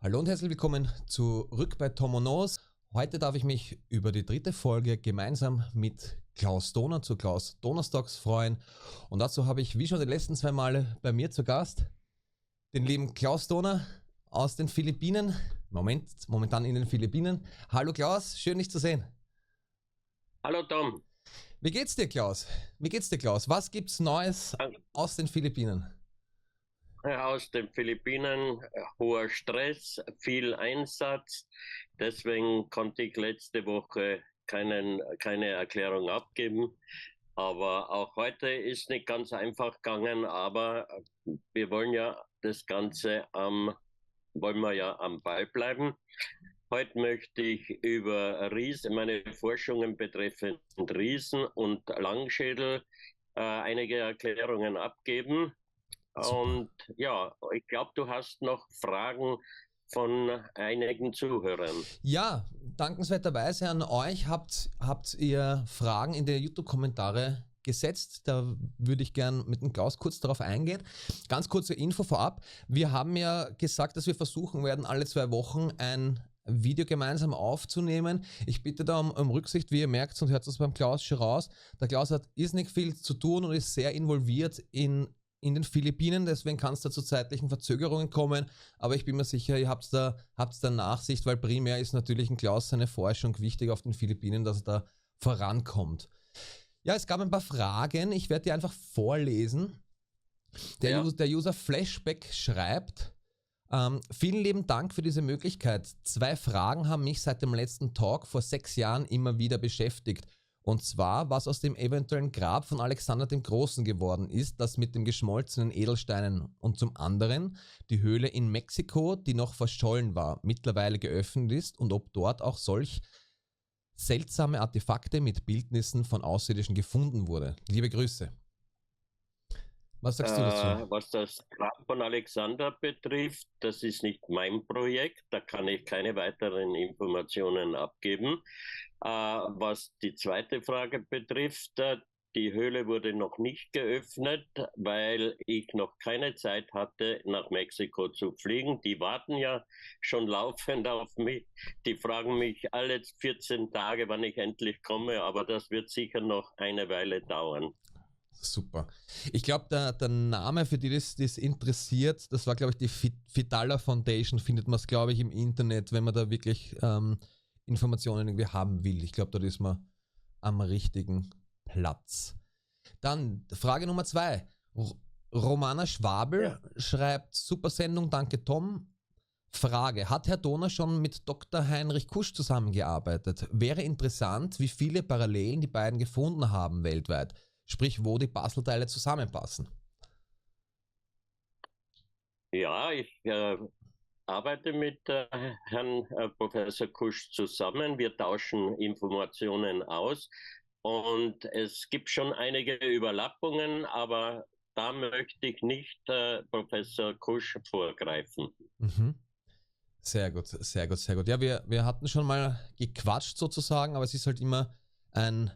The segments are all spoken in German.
Hallo und herzlich willkommen zurück bei Tom und Nos. Heute darf ich mich über die dritte Folge gemeinsam mit Klaus Doner zu Klaus Donnerstags freuen. Und dazu habe ich, wie schon die letzten zwei Male, bei mir zu Gast den lieben Klaus Doner aus den Philippinen. Momentan in den Philippinen. Hallo Klaus, schön dich zu sehen. Hallo Tom. Wie geht's dir, Klaus? Wie geht's dir, Klaus? Was gibt's Neues aus den Philippinen? Aus den Philippinen, hoher Stress, viel Einsatz. Deswegen konnte ich letzte Woche keine Erklärung abgeben. Aber auch heute ist nicht ganz einfach gegangen, aber wir wollen ja das Ganze wollen wir ja am Ball bleiben. Heute möchte ich über meine Forschungen betreffend Riesen und Langschädel einige Erklärungen abgeben. Super. Und ja, ich glaube, du hast noch Fragen von einigen Zuhörern. Ja, dankenswerterweise an euch habt ihr Fragen in die YouTube-Kommentare gesetzt. Da würde ich gern mit dem Klaus kurz darauf eingehen. Ganz kurze Info vorab. Wir haben ja gesagt, dass wir versuchen werden, alle 2 Wochen ein Video gemeinsam aufzunehmen. Ich bitte da um Rücksicht, wie ihr merkt und hört das beim Klaus schon raus. Der Klaus hat irrsinnig viel zu tun und ist sehr involviert in den Philippinen, deswegen kann es da zu zeitlichen Verzögerungen kommen, aber ich bin mir sicher, ihr habt's da Nachsicht, weil primär ist natürlich ein Klaus seine Forschung wichtig auf den Philippinen, dass er da vorankommt. Ja, es gab ein paar Fragen, ich werde die einfach vorlesen. Ja, Der User Flashback schreibt, vielen lieben Dank für diese Möglichkeit. 2 Fragen haben mich seit dem letzten Talk vor 6 Jahren immer wieder beschäftigt. Und zwar, was aus dem eventuellen Grab von Alexander dem Großen geworden ist, das mit den geschmolzenen Edelsteinen. Und zum anderen die Höhle in Mexiko, die noch verschollen war, mittlerweile geöffnet ist und ob dort auch solch seltsame Artefakte mit Bildnissen von Außerirdischen gefunden wurde. Liebe Grüße. Was sagst du dazu? was das Grab von Alexander betrifft, das ist nicht mein Projekt, da kann ich keine weiteren Informationen abgeben. Was die zweite Frage betrifft, die Höhle wurde noch nicht geöffnet, weil ich noch keine Zeit hatte, nach Mexiko zu fliegen. Die warten ja schon laufend auf mich. Die fragen mich alle 14 Tage, wann ich endlich komme, aber das wird sicher noch eine Weile dauern. Super. Ich glaube, der Name, für die das interessiert, das war, glaube ich, die Fidala Foundation, findet man es, glaube ich, im Internet, wenn man da wirklich Informationen irgendwie haben will. Ich glaube, da ist man am richtigen Platz. Dann Frage Nummer 2. Romana Schwabel Ja. schreibt, super Sendung, danke Tom. Frage, hat Herr Doner schon mit Dr. Heinrich Kusch zusammengearbeitet? Wäre interessant, wie viele Parallelen die beiden gefunden haben weltweit. Sprich, wo die Puzzleteile zusammenpassen. Ja, ich arbeite mit Herrn Professor Kusch zusammen. Wir tauschen Informationen aus und es gibt schon einige Überlappungen, aber da möchte ich nicht Professor Kusch vorgreifen. Mhm. Sehr gut, sehr gut, sehr gut. Ja, wir hatten schon mal gequatscht sozusagen, aber es ist halt immer ein,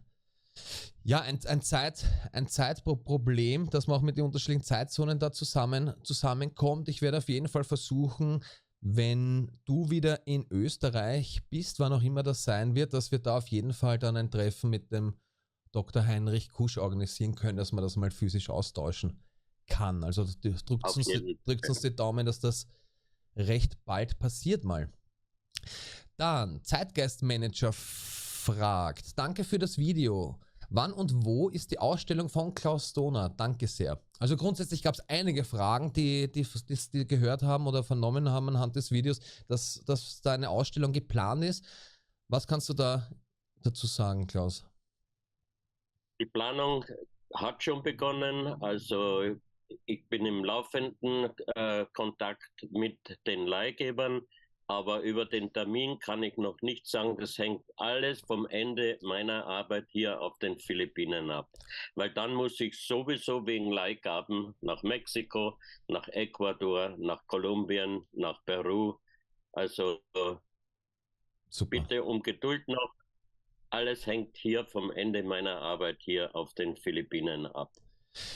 ja, ein Zeitproblem, dass man auch mit den unterschiedlichen Zeitzonen da zusammenkommt. Ich werde auf jeden Fall versuchen, wenn du wieder in Österreich bist, wann auch immer das sein wird, dass wir da auf jeden Fall dann ein Treffen mit dem Dr. Heinrich Kusch organisieren können, dass man das mal physisch austauschen kann. Also Auf jeden drückt Fall. uns die Daumen, dass das recht bald passiert mal. Dann, Zeitgeistmanager fragt, danke für das Video. Wann und wo ist die Ausstellung von Klaus Doner? Danke sehr. Also grundsätzlich gab es einige Fragen, die gehört haben oder vernommen haben anhand des Videos, dass da eine Ausstellung geplant ist. Was kannst du da dazu sagen, Klaus? Die Planung hat schon begonnen. Also ich bin im laufenden Kontakt mit den Leihgebern, aber über den Termin kann ich noch nicht sagen. Das hängt alles vom Ende meiner Arbeit hier auf den Philippinen ab. Weil dann muss ich sowieso wegen Leihgaben nach Mexiko, nach Ecuador, nach Kolumbien, nach Peru. Also Super. bitte um Geduld noch. Alles hängt hier vom Ende meiner Arbeit hier auf den Philippinen ab.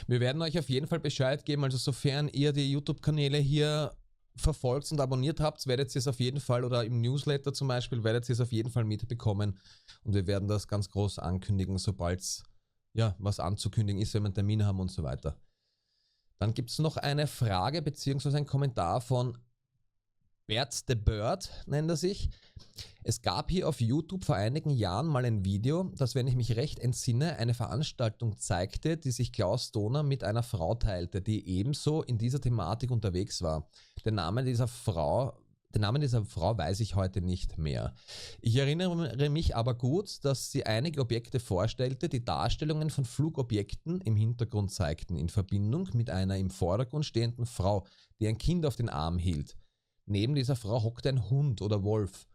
Wir werden euch auf jeden Fall Bescheid geben, also sofern ihr die YouTube-Kanäle hier verfolgt und abonniert habt, werdet ihr es auf jeden Fall, oder im Newsletter zum Beispiel, werdet ihr es auf jeden Fall mitbekommen. Und wir werden das ganz groß ankündigen, sobald es was anzukündigen ist, wenn wir einen Termin haben und so weiter. Dann gibt es noch eine Frage bzw. ein Kommentar von Bert the Bird, nennt er sich. Es gab hier auf YouTube vor einigen Jahren mal ein Video, das, wenn ich mich recht entsinne, eine Veranstaltung zeigte, die sich Klaus Doner mit einer Frau teilte, die ebenso in dieser Thematik unterwegs war. Den Namen dieser Frau weiß ich heute nicht mehr. Ich erinnere mich aber gut, dass sie einige Objekte vorstellte, die Darstellungen von Flugobjekten im Hintergrund zeigten, in Verbindung mit einer im Vordergrund stehenden Frau, die ein Kind auf den Arm hielt. Neben dieser Frau hockte ein Hund oder Wolf.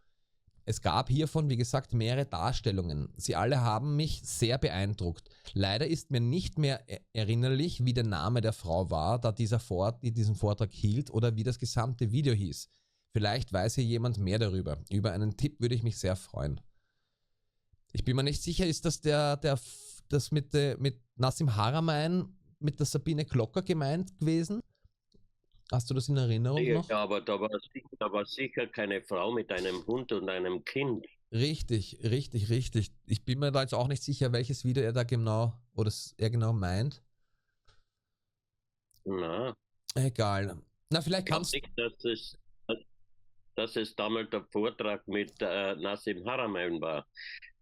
Es gab hiervon, wie gesagt, mehrere Darstellungen. Sie alle haben mich sehr beeindruckt. Leider ist mir nicht mehr erinnerlich, wie der Name der Frau war, die diesen Vortrag hielt, oder wie das gesamte Video hieß. Vielleicht weiß hier jemand mehr darüber. Über einen Tipp würde ich mich sehr freuen. Ich bin mir nicht sicher, ist das das mit Nassim Haramein mit der Sabine Glocker gemeint gewesen? Hast du das in Erinnerung noch? Ja, aber da war sicher keine Frau mit einem Hund und einem Kind. Richtig. Ich bin mir da jetzt auch nicht sicher, welches Video er genau meint. Na, Egal. Na, vielleicht ich glaube kannst nicht, dass es damals der Vortrag mit Nassim Haramein war.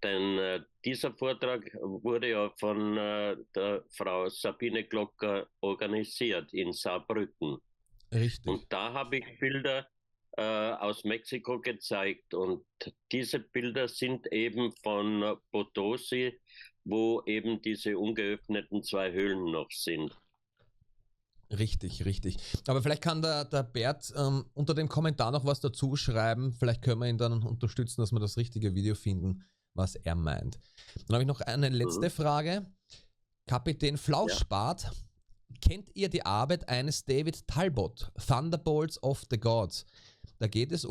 Denn dieser Vortrag wurde ja von der Frau Sabine Glocker organisiert in Saarbrücken. Richtig. Und da habe ich Bilder aus Mexiko gezeigt. Und diese Bilder sind eben von Potosi, wo eben diese ungeöffneten 2 Höhlen noch sind. Richtig. Aber vielleicht kann der Bert unter dem Kommentar noch was dazu schreiben. Vielleicht können wir ihn dann unterstützen, dass wir das richtige Video finden, was er meint. Dann habe ich noch eine letzte Frage. Kapitän Flauschbart. Kennt ihr die Arbeit eines David Talbot, Thunderbolts of the Gods? Da geht es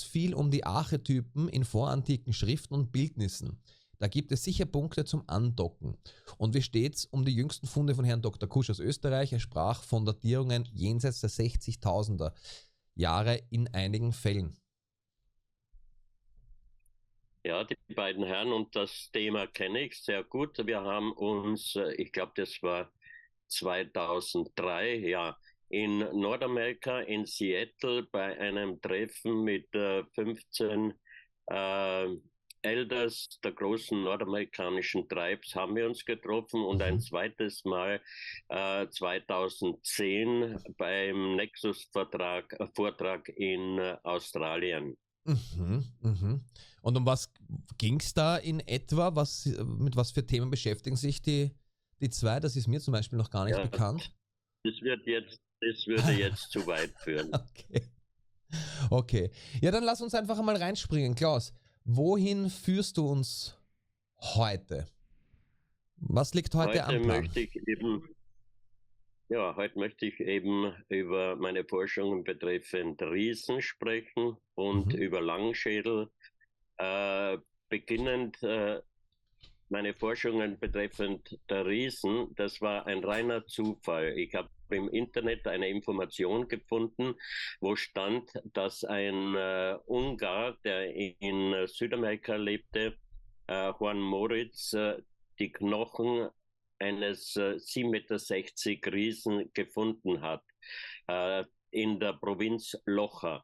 viel um die Archetypen in vorantiken Schriften und Bildnissen. Da gibt es sicher Punkte zum Andocken. Und wie steht's um die jüngsten Funde von Herrn Dr. Kusch aus Österreich? Er sprach von Datierungen jenseits der 60.000er Jahre in einigen Fällen. Ja, die beiden Herren, und das Thema kenne ich sehr gut. Wir haben uns, ich glaube, das war 2003, ja, in Nordamerika, in Seattle, bei einem Treffen mit 15 Elders der großen nordamerikanischen Tribes haben wir uns getroffen, und ein zweites Mal 2010 beim Nexus-Vortrag in Australien. Und um was ging es da in etwa? Mit was für Themen beschäftigen sich die zwei? Das ist mir zum Beispiel noch gar nicht bekannt. Das würde jetzt zu weit führen. Okay. Ja, dann lass uns einfach einmal reinspringen. Klaus, wohin führst du uns heute? Was liegt heute am Plan? Heute möchte ich eben über meine Forschungen betreffend Riesen sprechen und über Langschädel. Beginnend meine Forschungen betreffend der Riesen, das war ein reiner Zufall. Ich habe im Internet eine Information gefunden, wo stand, dass ein Ungar, der in Südamerika lebte, Juan Moritz, die Knochen eines 7,60 Meter Riesen gefunden hat, in der Provinz Loja.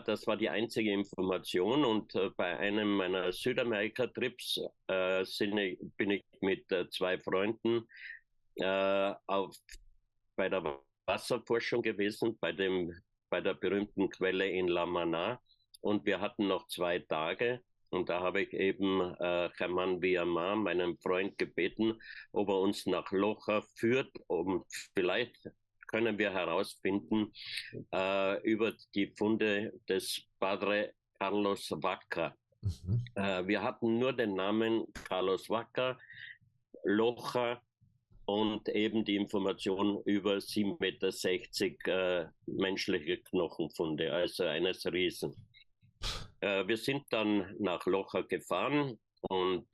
Das war die einzige Information, und bei einem meiner Südamerika-Trips bin ich mit 2 Freunden bei der Wasserforschung gewesen, bei der berühmten Quelle in La Maná, und wir hatten noch 2 Tage. Und da habe ich eben Germán Villamar, meinen Freund, gebeten, ob er uns nach Loja führt, um vielleicht können wir herausfinden über die Funde des Padre Carlos Vaca. Wir hatten nur den Namen Carlos Vaca, Loja und eben die Information über 7,60 Meter menschliche Knochenfunde, also eines Riesen. Wir sind dann nach Loja gefahren, und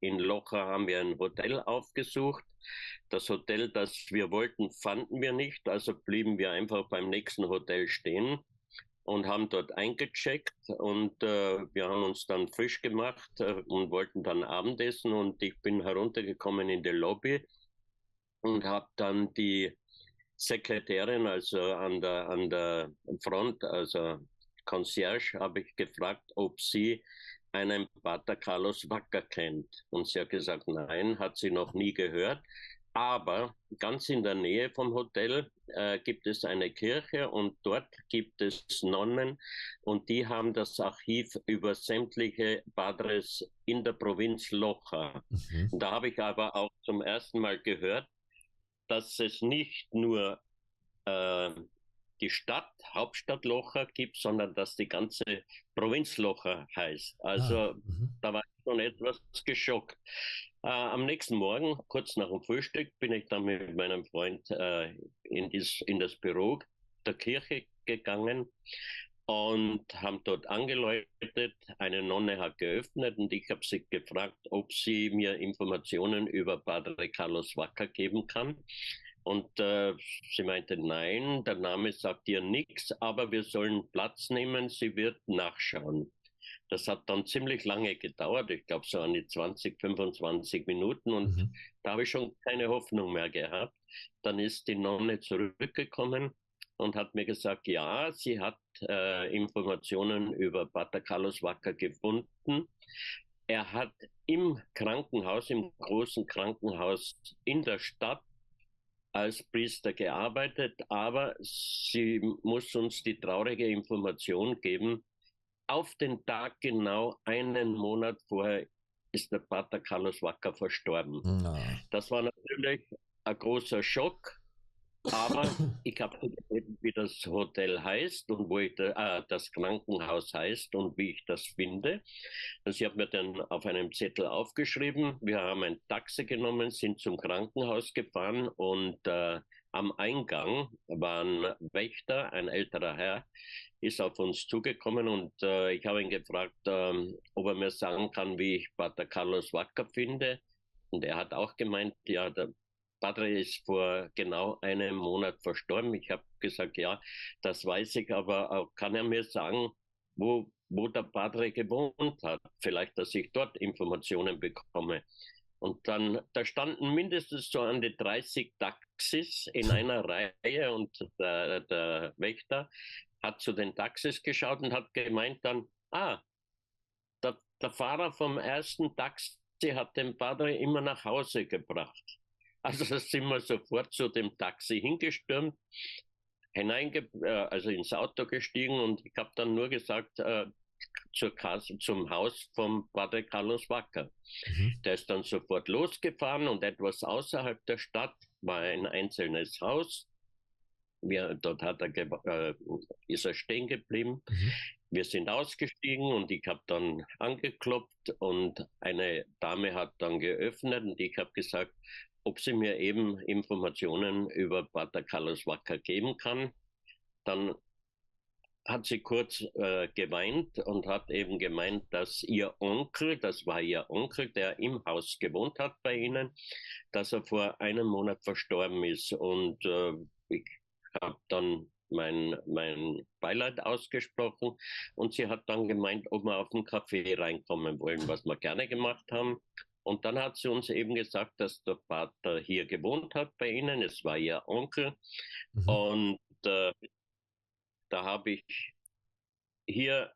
in Locha haben wir ein Hotel aufgesucht. Das Hotel, das wir wollten, fanden wir nicht, also blieben wir einfach beim nächsten Hotel stehen und haben dort eingecheckt und wir haben uns dann frisch gemacht und wollten dann Abendessen und ich bin heruntergekommen in die Lobby und habe dann die Sekretärin, also an der Front, also Concierge, habe ich gefragt, ob sie einen Pater Carlos Wacker kennt. Und sie hat gesagt, nein, hat sie noch nie gehört. Aber ganz in der Nähe vom Hotel gibt es eine Kirche und dort gibt es Nonnen und die haben das Archiv über sämtliche Padres in der Provinz Loja. Mhm. Und da habe ich aber auch zum ersten Mal gehört, dass es nicht nur äh, die Hauptstadt Loja gibt, sondern dass die ganze Provinz Loja heißt. Also da war ich schon etwas geschockt. Am nächsten Morgen, kurz nach dem Frühstück, bin ich dann mit meinem Freund in das Büro der Kirche gegangen und haben dort angeläutet. Eine Nonne hat geöffnet und ich habe sie gefragt, ob sie mir Informationen über Padre Carlos Wacker geben kann. Und sie meinte, nein, der Name sagt ihr nichts, aber wir sollen Platz nehmen, sie wird nachschauen. Das hat dann ziemlich lange gedauert, ich glaube so an die 20, 25 Minuten und da habe ich schon keine Hoffnung mehr gehabt. Dann ist die Nonne zurückgekommen und hat mir gesagt, ja, sie hat Informationen über Pater Carlos Wacker gefunden. Er hat im Krankenhaus, im großen Krankenhaus in der Stadt als Priester gearbeitet, aber sie muss uns die traurige Information geben, auf den Tag genau einen Monat vorher ist der Pater Carlos Wacker verstorben. Ja. Das war natürlich ein großer Schock, aber ich habe gesehen, wie das Hotel heißt und wo ich das Krankenhaus heißt und wie ich das finde. Also ich habe mir dann auf einem Zettel aufgeschrieben. Wir haben ein Taxi genommen, sind zum Krankenhaus gefahren und am Eingang war ein Wächter, ein älterer Herr, ist auf uns zugekommen und ich habe ihn gefragt, ob er mir sagen kann, wie ich Pater Carlos Wacker finde. Und er hat auch gemeint, ja, der Padre ist vor genau einem Monat verstorben. Ich habe gesagt, ja, das weiß ich, aber kann er mir sagen, wo der Padre gewohnt hat? Vielleicht, dass ich dort Informationen bekomme. Und dann, da standen mindestens so an die 30 Taxis in einer Reihe und der Wächter hat zu den Taxis geschaut und hat gemeint dann, der Fahrer vom ersten Taxi hat den Padre immer nach Hause gebracht. Also da sind wir sofort zu dem Taxi hingestürmt, also ins Auto gestiegen und ich habe dann nur gesagt, zum Haus vom Padre Carlos Wacker. Der ist dann sofort losgefahren und etwas außerhalb der Stadt war ein einzelnes Haus. Dort ist er stehen geblieben. Wir sind ausgestiegen und ich habe dann angeklopft und eine Dame hat dann geöffnet und ich habe gesagt, ob sie mir eben Informationen über Pater Carlos Wacker geben kann. Dann hat sie kurz geweint und hat eben gemeint, dass ihr Onkel, das war ihr Onkel, der im Haus gewohnt hat bei ihnen, dass er vor einem Monat verstorben ist. Und ich habe dann mein Beileid ausgesprochen und sie hat dann gemeint, ob wir auf den Café reinkommen wollen, was wir gerne gemacht haben. Und dann hat sie uns eben gesagt, dass der Vater hier gewohnt hat bei ihnen, es war ihr Onkel. Und da habe ich hier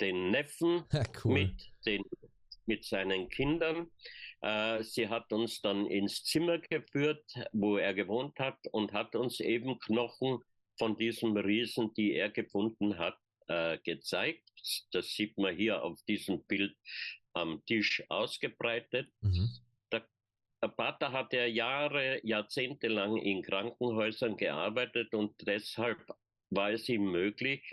den Neffen cool. mit seinen Kindern. Sie hat uns dann ins Zimmer geführt, wo er gewohnt hat und hat uns eben Knochen von diesem Riesen, die er gefunden hat, gezeigt. Das sieht man hier auf diesem Bild am Tisch ausgebreitet. Der Pater hat ja jahrzehntelang in Krankenhäusern gearbeitet und deshalb war es ihm möglich,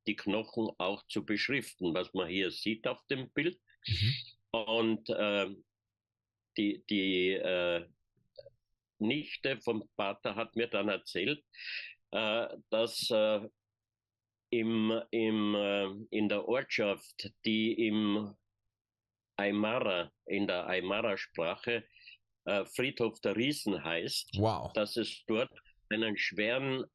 die Knochen auch zu beschriften, was man hier sieht auf dem Bild. Und die Nichte vom Pater hat mir dann erzählt, dass in der Ortschaft, die im Aymara, in der Aymara-Sprache Friedhof der Riesen heißt, Wow. dass es dort einen schweren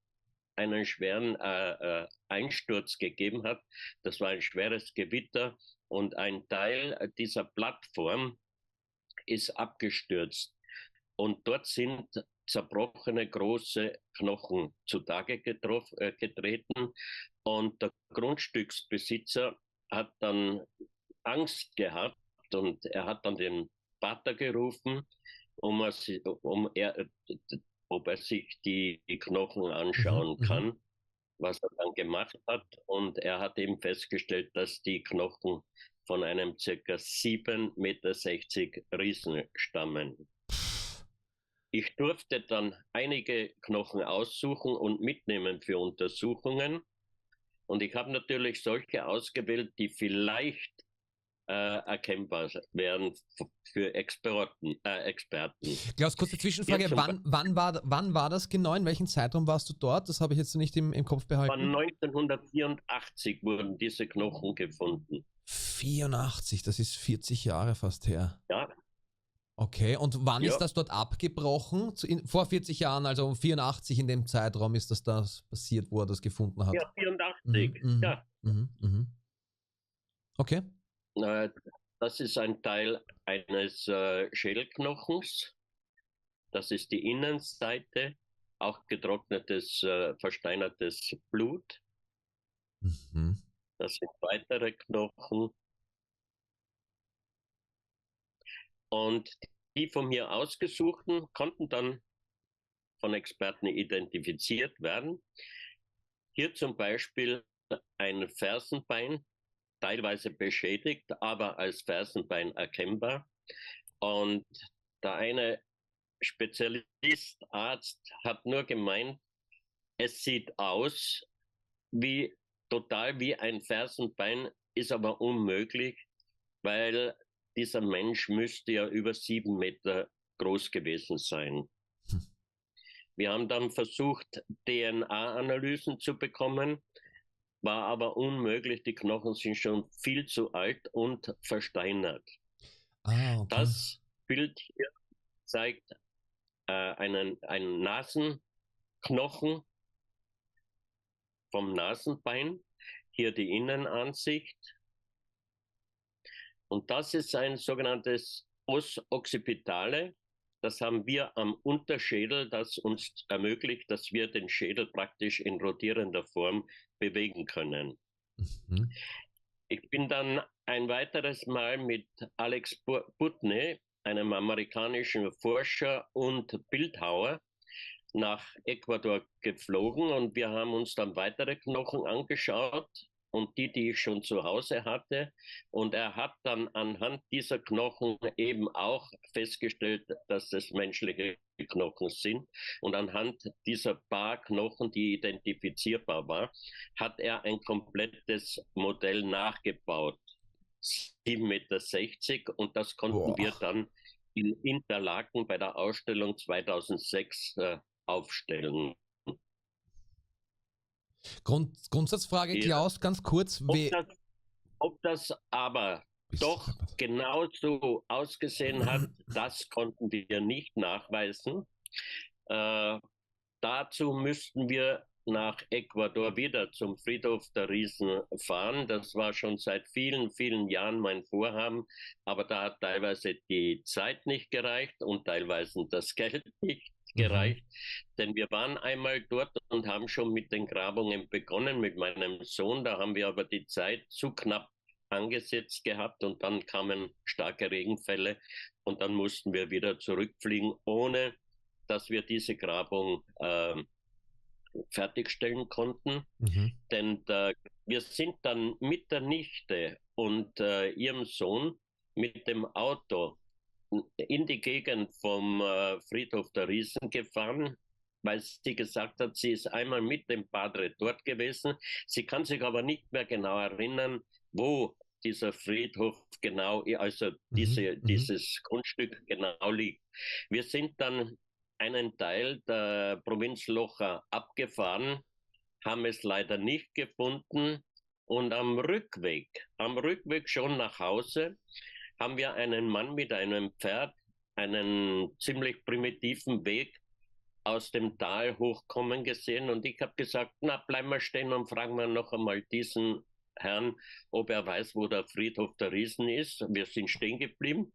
Einsturz gegeben hat. Das war ein schweres Gewitter und ein Teil dieser Plattform ist abgestürzt. Und dort sind zerbrochene große Knochen zutage getreten. Und der Grundstücksbesitzer hat dann Angst gehabt und er hat dann den Pater gerufen, ob er sich die Knochen anschauen kann, was er dann gemacht hat. Und er hat eben festgestellt, dass die Knochen von einem ca. 7,60 Meter Riesen stammen. Ich durfte dann einige Knochen aussuchen und mitnehmen für Untersuchungen. Und ich habe natürlich solche ausgewählt, die vielleicht erkennbar wären für Experten. Klaus, kurze Zwischenfrage. Wann war das genau? In welchem Zeitraum warst du dort? Das habe ich jetzt nicht im Kopf behalten. Von 1984 wurden diese Knochen gefunden. 84, das ist 40 Jahre fast her. Ja. Okay, und wann ist das dort abgebrochen? Vor 40 Jahren, also 84 in dem Zeitraum ist das passiert, wo er das gefunden hat? Ja, 84, ja. Okay. Das ist ein Teil eines Schädelknochens. Das ist die Innenseite, auch getrocknetes, versteinertes Blut. Das sind weitere Knochen. Und die von mir ausgesuchten konnten dann von Experten identifiziert werden. Hier zum Beispiel ein Fersenbein, teilweise beschädigt, aber als Fersenbein erkennbar. Und der eine Spezialist, Arzt, hat nur gemeint, es sieht aus total wie ein Fersenbein, ist aber unmöglich, weil dieser Mensch müsste ja über 7 Meter groß gewesen sein. Wir haben dann versucht, DNA-Analysen zu bekommen, war aber unmöglich. Die Knochen sind schon viel zu alt und versteinert. Okay. Das Bild hier zeigt einen Nasenknochen vom Nasenbein. Hier die Innenansicht. Und das ist ein sogenanntes Os occipitale. Das haben wir am Unterschädel, das uns ermöglicht, dass wir den Schädel praktisch in rotierender Form bewegen können. Ich bin dann ein weiteres Mal mit Alex Putney, einem amerikanischen Forscher und Bildhauer, nach Ecuador geflogen und wir haben uns dann weitere Knochen angeschaut und die ich schon zu Hause hatte. Und er hat dann anhand dieser Knochen eben auch festgestellt, dass das menschliche Knochen sind. Und anhand dieser paar Knochen, die identifizierbar war, hat er ein komplettes Modell nachgebaut. 7,60 Meter. Und das konnten wir dann in Interlaken bei der Ausstellung 2006 aufstellen. Grundsatzfrage, Klaus, ganz kurz. Ob das aber doch genauso ausgesehen hat, das konnten wir nicht nachweisen. Dazu müssten wir nach Ecuador wieder zum Friedhof der Riesen fahren. Das war schon seit vielen, vielen Jahren mein Vorhaben, aber da hat teilweise die Zeit nicht gereicht und teilweise das Geld nicht gereicht, denn wir waren einmal dort und haben schon mit den Grabungen begonnen mit meinem Sohn, da haben wir aber die Zeit zu knapp angesetzt gehabt und dann kamen starke Regenfälle und dann mussten wir wieder zurückfliegen, ohne dass wir diese Grabung fertigstellen konnten, denn wir sind dann mit der Nichte und ihrem Sohn mit dem Auto in die Gegend vom Friedhof der Riesen gefahren, weil sie gesagt hat, sie ist einmal mit dem Padre dort gewesen. Sie kann sich aber nicht mehr genau erinnern, wo dieser Friedhof genau, also dieses Grundstück genau liegt. Wir sind dann einen Teil der Provinz Loja abgefahren, haben es leider nicht gefunden und am Rückweg schon nach Hause, haben wir einen Mann mit einem Pferd einen ziemlich primitiven Weg aus dem Tal hochkommen gesehen und ich habe gesagt, na, bleiben wir stehen und fragen wir noch einmal diesen Herrn, ob er weiß, wo der Friedhof der Riesen ist. Wir sind stehen geblieben.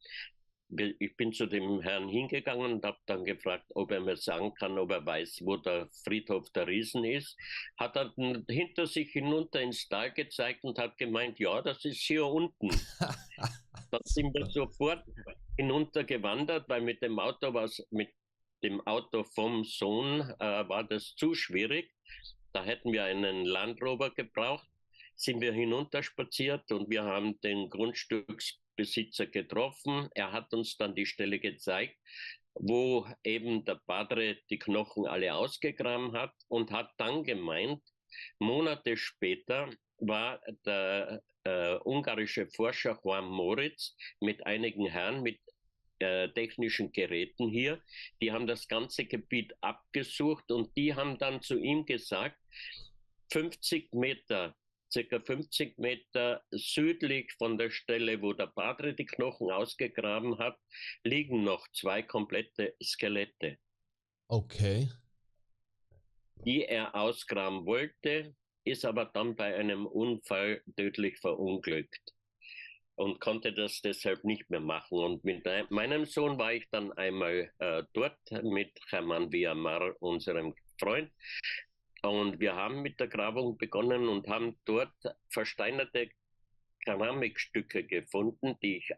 Ich bin zu dem Herrn hingegangen und habe dann gefragt, ob er mir sagen kann, ob er weiß, wo der Friedhof der Riesen ist. Hat er hinter sich hinunter ins Tal gezeigt und hat gemeint, ja, das ist hier unten. Da sind wir sofort hinuntergewandert, weil mit dem Auto vom Sohn war das zu schwierig. Da hätten wir einen Land Rover gebraucht. Sind wir hinunterspaziert und wir haben den Grundstücksbesitzer getroffen. Er hat uns dann die Stelle gezeigt, wo eben der Padre die Knochen alle ausgegraben hat und hat dann gemeint, Monate später war der ungarische Forscher Juan Moritz mit einigen Herren mit technischen Geräten hier. Die haben das ganze Gebiet abgesucht und die haben dann zu ihm gesagt, 50 Meter, circa 50 Meter südlich von der Stelle, wo der Padre die Knochen ausgegraben hat, liegen noch 2 komplette Skelette. Okay. Die er ausgraben wollte, ist aber dann bei einem Unfall tödlich verunglückt und konnte das deshalb nicht mehr machen. Und mit meinem Sohn war ich dann einmal dort mit Hermann Villamar, unserem Freund. Und wir haben mit der Grabung begonnen und haben dort versteinerte Keramikstücke gefunden, die ich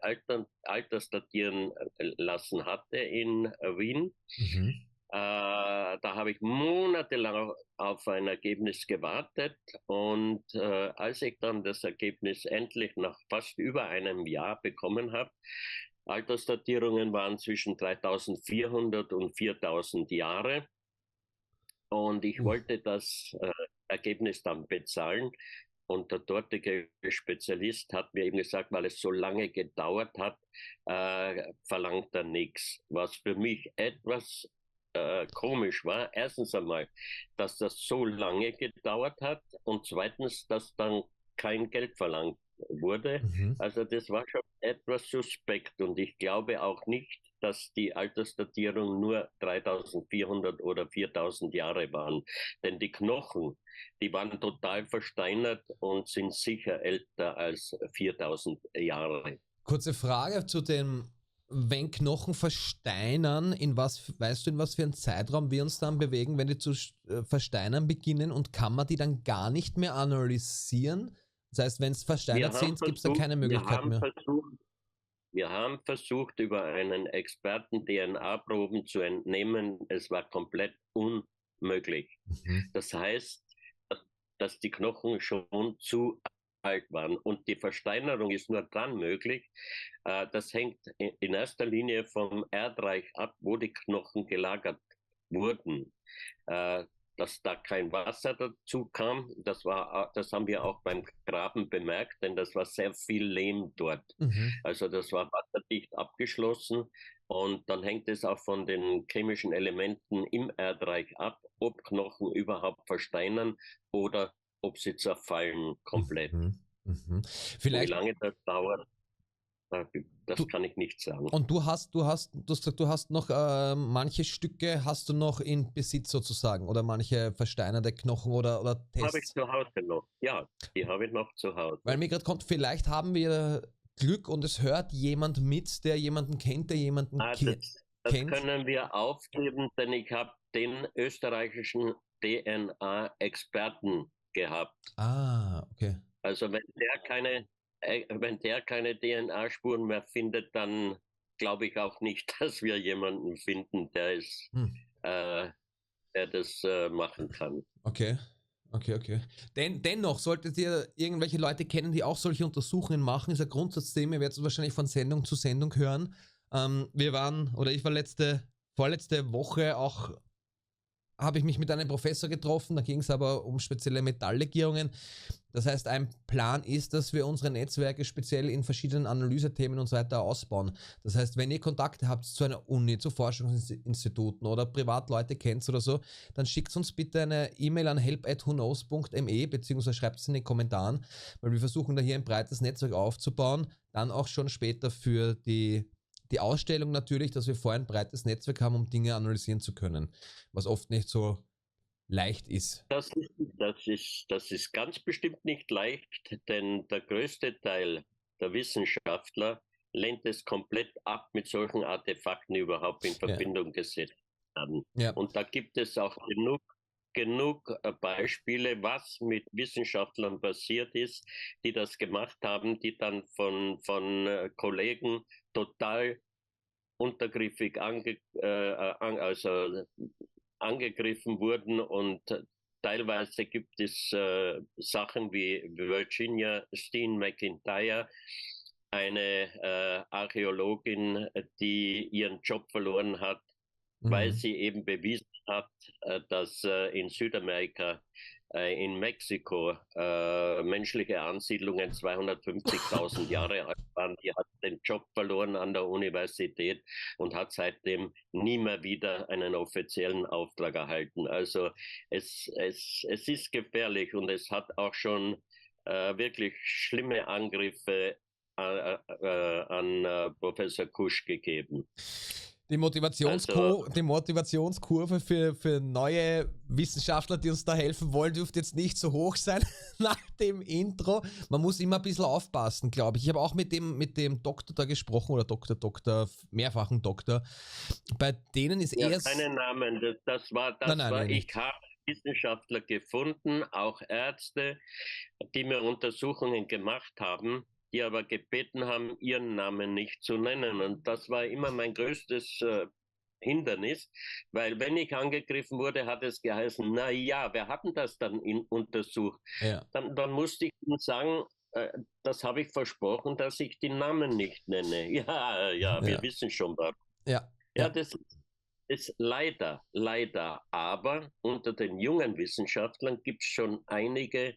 altersdatieren lassen hatte in Wien. Mhm. Da habe ich monatelang auf ein Ergebnis gewartet und als ich dann das Ergebnis endlich nach fast über einem Jahr bekommen habe, Altersdatierungen waren zwischen 3400 und 4000 Jahre und ich wollte das Ergebnis dann bezahlen. Und der dortige Spezialist hat mir eben gesagt, weil es so lange gedauert hat, verlangt er nichts. Was für mich etwas komisch war. Erstens einmal, dass das so lange gedauert hat und zweitens, dass dann kein Geld verlangt wurde. Mhm. Also das war schon etwas suspekt und ich glaube auch nicht, dass die Altersdatierung nur 3400 oder 4000 Jahre waren. Denn die Knochen, die waren total versteinert und sind sicher älter als 4000 Jahre. Kurze Frage zu dem, wenn Knochen versteinern, weißt du, in was für einen Zeitraum wir uns dann bewegen, wenn die zu versteinern beginnen und kann man die dann gar nicht mehr analysieren? Das heißt, wenn es versteinert sind, gibt es dann keine Möglichkeit mehr. Wir haben versucht, über einen Experten DNA-Proben zu entnehmen. Es war komplett unmöglich. Mhm. Das heißt, dass die Knochen schon zu alt waren. Und die Versteinerung ist nur dann möglich. Das hängt in erster Linie vom Erdreich ab, wo die Knochen gelagert wurden. Dass da kein Wasser dazu kam, das haben wir auch beim Graben bemerkt, denn das war sehr viel Lehm dort. Mhm. Also das war wasserdicht abgeschlossen und dann hängt es auch von den chemischen Elementen im Erdreich ab, ob Knochen überhaupt versteinern oder ob sie zerfallen komplett. Mhm. Mhm. Vielleicht, wie lange das dauert, das kann ich nicht sagen. Und du hast noch manche Stücke hast du noch in Besitz sozusagen oder manche versteinerte Knochen oder Tests? Habe ich zu Hause noch, ja, die habe ich noch zu Hause. Weil mir gerade kommt, vielleicht haben wir Glück und es hört jemand mit, der jemanden kennt, der jemanden kennt. Das können wir aufgeben, denn ich habe den österreichischen DNA-Experten gehabt. Ah, okay. Also wenn der keine DNA-Spuren mehr findet, dann glaube ich auch nicht, dass wir jemanden finden, der das machen kann. Okay. Dennoch, solltet ihr irgendwelche Leute kennen, die auch solche Untersuchungen machen, ist ein Grundsatzthema, ihr werdet es wahrscheinlich von Sendung zu Sendung hören. Ich war vorletzte Woche auch, habe ich mich mit einem Professor getroffen, da ging es aber um spezielle Metalllegierungen. Das heißt, ein Plan ist, dass wir unsere Netzwerke speziell in verschiedenen Analysethemen und so weiter ausbauen. Das heißt, wenn ihr Kontakte habt zu einer Uni, zu Forschungsinstituten oder Privatleute kennt oder so, dann schickt uns bitte eine E-Mail an help@whoknows.me beziehungsweise schreibt es in den Kommentaren, weil wir versuchen da hier ein breites Netzwerk aufzubauen. dann auch schon später für die Ausstellung natürlich, dass wir vorher ein breites Netzwerk haben, um Dinge analysieren zu können, was oft nicht so leicht ist. Das ist ganz bestimmt nicht leicht, denn der größte Teil der Wissenschaftler lehnt es komplett ab, mit solchen Artefakten überhaupt in Verbindung gesetzt werden. Ja. Und da gibt es auch genug Beispiele, was mit Wissenschaftlern passiert ist, die das gemacht haben, die dann von Kollegen total untergriffig angegriffen wurden, und teilweise gibt es Sachen wie Virginia Steen McIntyre, eine Archäologin, die ihren Job verloren hat, weil sie eben bewiesen hat, dass in Südamerika, in Mexiko, menschliche Ansiedlungen 250.000 Jahre alt waren. Die hat den Job verloren an der Universität und hat seitdem nie mehr wieder einen offiziellen Auftrag erhalten. Also es ist gefährlich, und es hat auch schon wirklich schlimme Angriffe an Professor Kusch gegeben. Die Motivationskurve für neue Wissenschaftler, die uns da helfen wollen, dürfte jetzt nicht so hoch sein nach dem Intro. Man muss immer ein bisschen aufpassen, glaube ich. Ich habe auch mit dem Doktor da gesprochen, oder mehrfachen Doktor. Bei denen ist eher... Keine Namen, Nein. Ich habe Wissenschaftler gefunden, auch Ärzte, die mir Untersuchungen gemacht haben, die aber gebeten haben, ihren Namen nicht zu nennen. Und das war immer mein größtes Hindernis, weil wenn ich angegriffen wurde, hat es geheißen, na ja, wir hatten das dann untersucht. Ja. Dann musste ich ihnen sagen, das habe ich versprochen, dass ich die Namen nicht nenne. Ja, wir wissen schon was. Ja, das ist leider, aber unter den jungen Wissenschaftlern gibt es schon einige,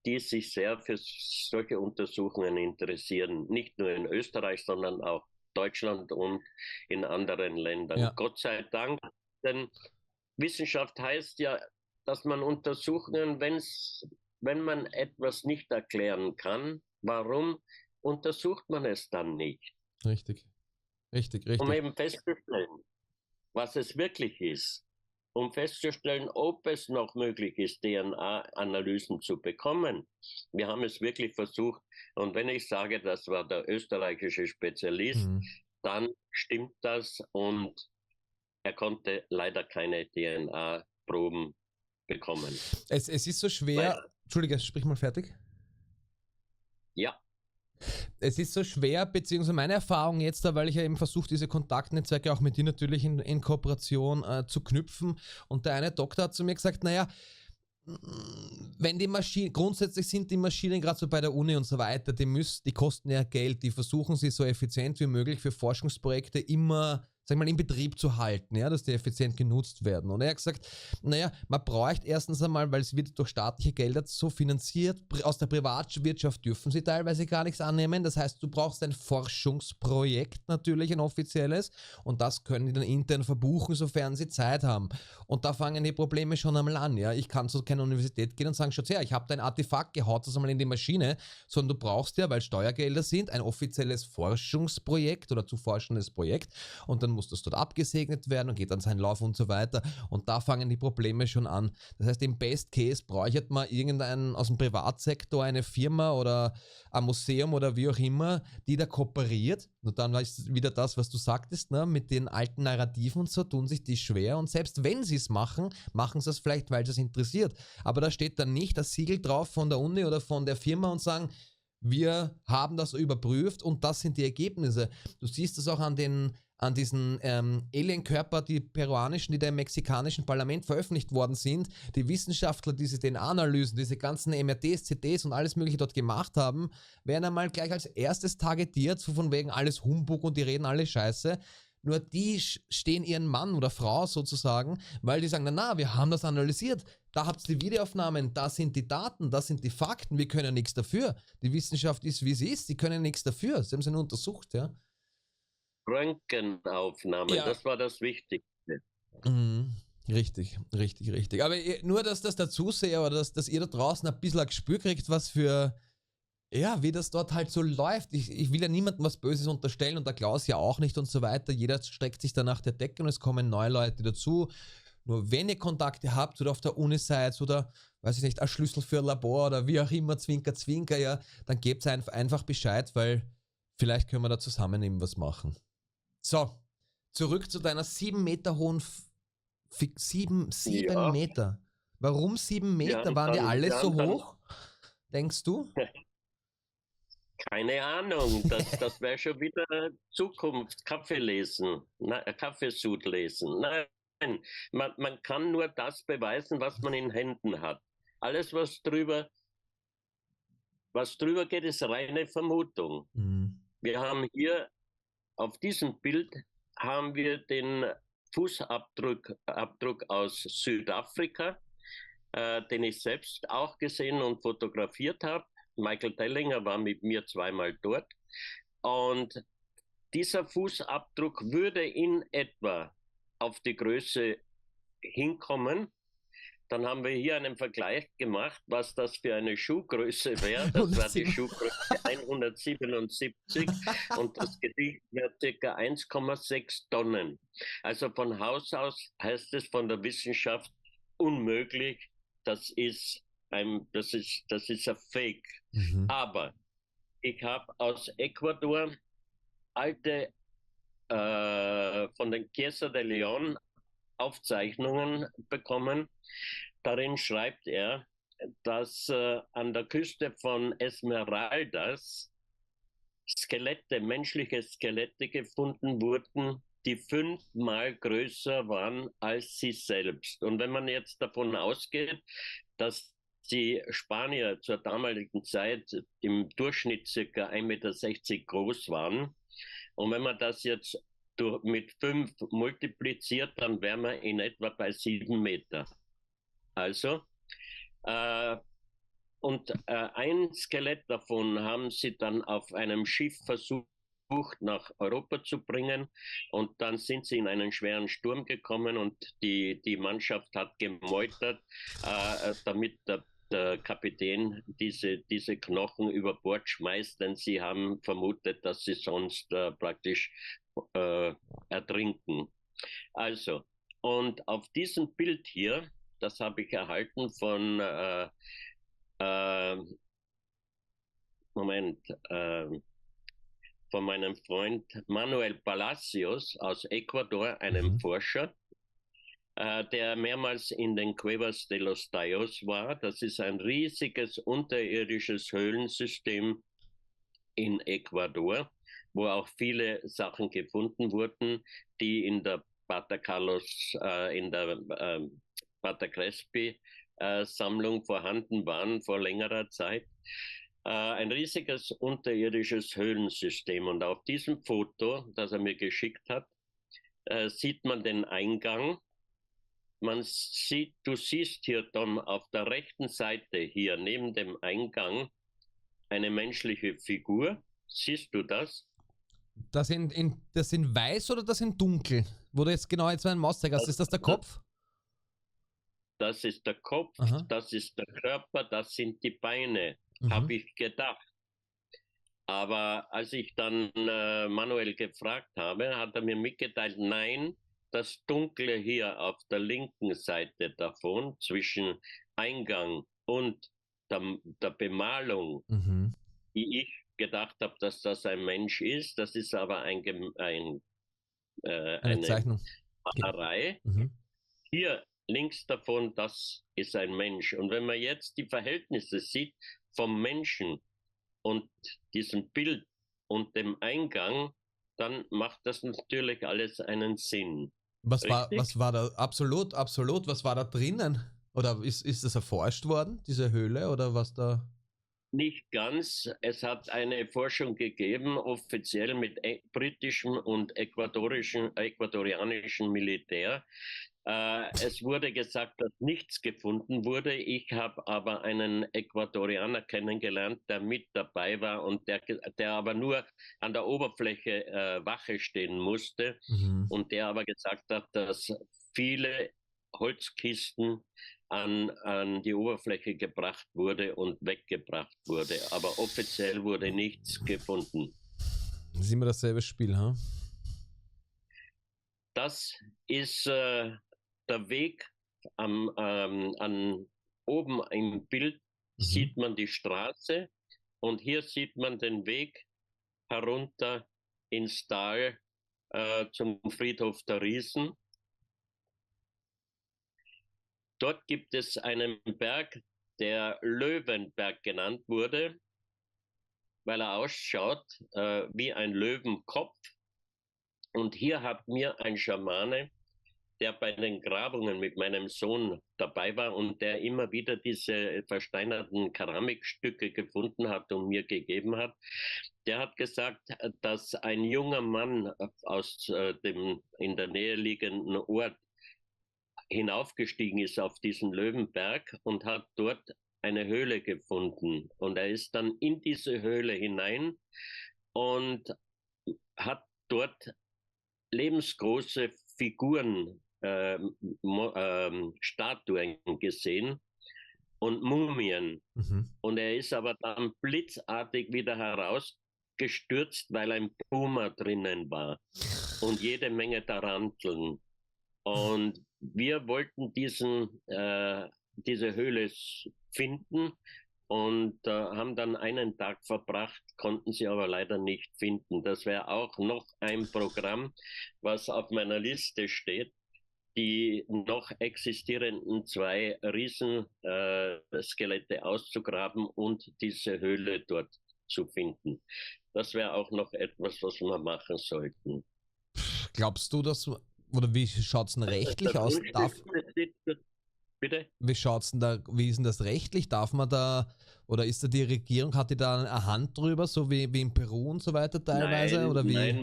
die sich sehr für solche Untersuchungen interessieren. Nicht nur in Österreich, sondern auch Deutschland und in anderen Ländern. Ja. Gott sei Dank, denn Wissenschaft heißt ja, dass man Untersuchungen, wenn man etwas nicht erklären kann, warum untersucht man es dann nicht? Richtig. Um eben festzustellen, was es wirklich ist. Um festzustellen, ob es noch möglich ist, DNA-Analysen zu bekommen. Wir haben es wirklich versucht. Und wenn ich sage, das war der österreichische Spezialist, dann stimmt das. Und er konnte leider keine DNA-Proben bekommen. Es ist so schwer... Entschuldige, sprich mal fertig. Ja. Es ist so schwer, beziehungsweise meine Erfahrung jetzt da, weil ich ja eben versuche, diese Kontaktnetzwerke auch mit dir natürlich in Kooperation zu knüpfen, und der eine Doktor hat zu mir gesagt, naja, wenn die Maschinen, grundsätzlich sind die Maschinen gerade so bei der Uni und so weiter, die kosten ja Geld, die versuchen sie so effizient wie möglich für Forschungsprojekte immer, sag mal, in Betrieb zu halten, ja, dass die effizient genutzt werden. Und er hat gesagt, naja, man braucht erstens einmal, weil es wird durch staatliche Gelder so finanziert, aus der Privatwirtschaft dürfen sie teilweise gar nichts annehmen. Das heißt, du brauchst ein Forschungsprojekt natürlich, ein offizielles, und das können die dann intern verbuchen, sofern sie Zeit haben. Und da fangen die Probleme schon einmal an, ja. Ich kann zu keiner Universität gehen und sagen, schaut her, ich habe dein Artefakt, gehaut das einmal in die Maschine, sondern du brauchst ja, weil Steuergelder sind, ein offizielles Forschungsprojekt oder zu forschendes Projekt, und dann muss das dort abgesegnet werden und geht dann seinen Lauf und so weiter. Und da fangen die Probleme schon an. Das heißt, im Best Case bräuchte man irgendeinen aus dem Privatsektor, eine Firma oder ein Museum oder wie auch immer, die da kooperiert. Und dann ist wieder das, was du sagtest, ne? Mit den alten Narrativen und so tun sich die schwer. Und selbst wenn sie es machen, machen sie es vielleicht, weil es interessiert. Aber da steht dann nicht das Siegel drauf von der Uni oder von der Firma und sagen, wir haben das überprüft und das sind die Ergebnisse. Du siehst das auch an diesen Alienkörper, die peruanischen, die da im mexikanischen Parlament veröffentlicht worden sind. Die Wissenschaftler, die diese DNA-Analysen, diese ganzen MRTs, CTs und alles mögliche dort gemacht haben, werden einmal gleich als erstes targetiert, so von wegen alles Humbug und die reden alle Scheiße. Nur die stehen ihren Mann oder Frau sozusagen, weil die sagen, na, wir haben das analysiert, da habt ihr die Videoaufnahmen, da sind die Daten, da sind die Fakten, wir können ja nichts dafür. Die Wissenschaft ist, wie sie ist, sie können nichts dafür, sie haben sie nur untersucht, ja. Röntgenaufnahmen, ja. Das war das Wichtigste. Mhm. Richtig. Aber nur, dass das der Zuseher oder dass ihr da draußen ein bisschen ein Gespür kriegt, was für Ja, wie das dort halt so läuft. Ich will ja niemandem was Böses unterstellen und der Klaus ja auch nicht und so weiter. Jeder streckt sich da nach der Decke und es kommen neue Leute dazu. Nur wenn ihr Kontakte habt oder auf der Uni seid oder, weiß ich nicht, ein Schlüssel für ein Labor oder wie auch immer, Zwinker, Zwinker, ja, dann gebt einfach Bescheid, weil vielleicht können wir da zusammen eben was machen. So, zurück zu deiner 7 Meter hohen, 7 Ja, Meter. Warum 7 wir Meter? haben Waren die dann, alle wir so haben dann hoch? Denkst du? keine Ahnung, das wäre schon wieder Zukunft, Kaffee lesen, Kaffeesud lesen. Nein, man kann nur das beweisen, was man in Händen hat. Alles, was drüber geht, ist reine Vermutung. Mhm. Wir haben hier auf diesem Bild haben wir den Fußabdruck aus Südafrika, den ich selbst auch gesehen und fotografiert habe. Michael Tellinger war mit mir zweimal dort. Und dieser Fußabdruck würde in etwa auf die Größe hinkommen. Dann haben wir hier einen Vergleich gemacht, was das für eine Schuhgröße wäre. Das wäre die Schuhgröße 177 und das Gewicht wäre ca. 1,6 Tonnen. Also von Haus aus heißt es von der Wissenschaft unmöglich. Das ist ein Fake. Mhm. Aber ich habe aus Ecuador alte von den Chiesa de León Aufzeichnungen bekommen. Darin schreibt er, dass an der Küste von Esmeraldas menschliche Skelette gefunden wurden, die 5-mal größer waren als sie selbst. Und wenn man jetzt davon ausgeht, dass die Spanier zur damaligen Zeit im Durchschnitt circa 1,60 Meter groß waren, und wenn man das jetzt mit 5 multipliziert, dann wären wir in etwa bei 7 Meter. Also, ein Skelett davon haben sie dann auf einem Schiff versucht, nach Europa zu bringen. Und dann sind sie in einen schweren Sturm gekommen und die Mannschaft hat gemeutert, damit der Kapitän diese Knochen über Bord schmeißt, denn sie haben vermutet, dass sie sonst praktisch ertrinken. Also, und auf diesem Bild hier, das habe ich erhalten von Moment, von meinem Freund Manuel Palacios aus Ecuador, einem Forscher, der mehrmals in den Cuevas de los Tallos war. Das ist ein riesiges unterirdisches Höhlensystem in Ecuador, wo auch viele Sachen gefunden wurden, die in der Pater Crespi Sammlung vorhanden waren vor längerer Zeit. Ein riesiges unterirdisches Höhlensystem. Und auf diesem Foto, das er mir geschickt hat, sieht man den Eingang. Du siehst hier dann auf der rechten Seite hier neben dem Eingang eine menschliche Figur. Siehst du das? Das sind weiß oder das sind dunkel? Wo du jetzt genau jetzt einen Mauszeiger hast, ist das der Kopf? Das ist der Kopf, das ist der Körper, das sind die Beine, habe ich gedacht. Aber als ich dann Manuel gefragt habe, hat er mir mitgeteilt, nein, das Dunkle hier auf der linken Seite davon, zwischen Eingang und der Bemalung, die ich gedacht habe, dass das ein Mensch ist, das ist aber eine Zeichnung. Malerei. Hier links davon, das ist ein Mensch. Und wenn man jetzt die Verhältnisse sieht vom Menschen und diesem Bild und dem Eingang, dann macht das natürlich alles einen Sinn. Was war da? Absolut. Was war da drinnen? Oder ist das erforscht worden, diese Höhle, oder was da? Nicht ganz. Es hat eine Forschung gegeben, offiziell mit britischem und ecuadorianischem Militär. Es wurde gesagt, dass nichts gefunden wurde. Ich habe aber einen Ecuadorianer kennengelernt, der mit dabei war und der aber nur an der Oberfläche Wache stehen musste und der aber gesagt hat, dass viele Holzkisten an die Oberfläche gebracht wurde und weggebracht wurde. Aber offiziell wurde nichts gefunden. Das ist immer dasselbe Spiel, ha? Das ist der Weg oben im Bild sieht man die Straße und hier sieht man den Weg herunter ins Tal zum Friedhof der Riesen. Dort gibt es einen Berg, der Löwenberg genannt wurde, weil er ausschaut wie ein Löwenkopf. Und hier hat mir ein Schamane, der bei den Grabungen mit meinem Sohn dabei war und der immer wieder diese versteinerten Keramikstücke gefunden hat und mir gegeben hat, der hat gesagt, dass ein junger Mann aus dem in der Nähe liegenden Ort hinaufgestiegen ist auf diesen Löwenberg und hat dort eine Höhle gefunden. Und er ist dann in diese Höhle hinein und hat dort lebensgroße Figuren, Statuen gesehen und Mumien. Und er ist aber dann blitzartig wieder herausgestürzt, weil ein Puma drinnen war und jede Menge Taranteln. Und wir wollten diese Höhle finden und haben dann einen Tag verbracht, konnten sie aber leider nicht finden. Das wäre auch noch ein Programm, was auf meiner Liste steht, die noch existierenden 2 Riesenskelette auszugraben und diese Höhle dort zu finden. Das wäre auch noch etwas, was wir machen sollten. Glaubst du, dass, oder wie schaut es denn rechtlich aus? Bitte? Wie schaut's denn da, wie ist denn das rechtlich? Darf man da, oder ist da die Regierung, hat die da eine Hand drüber, so wie in Peru und so weiter teilweise? Nein, oder wie?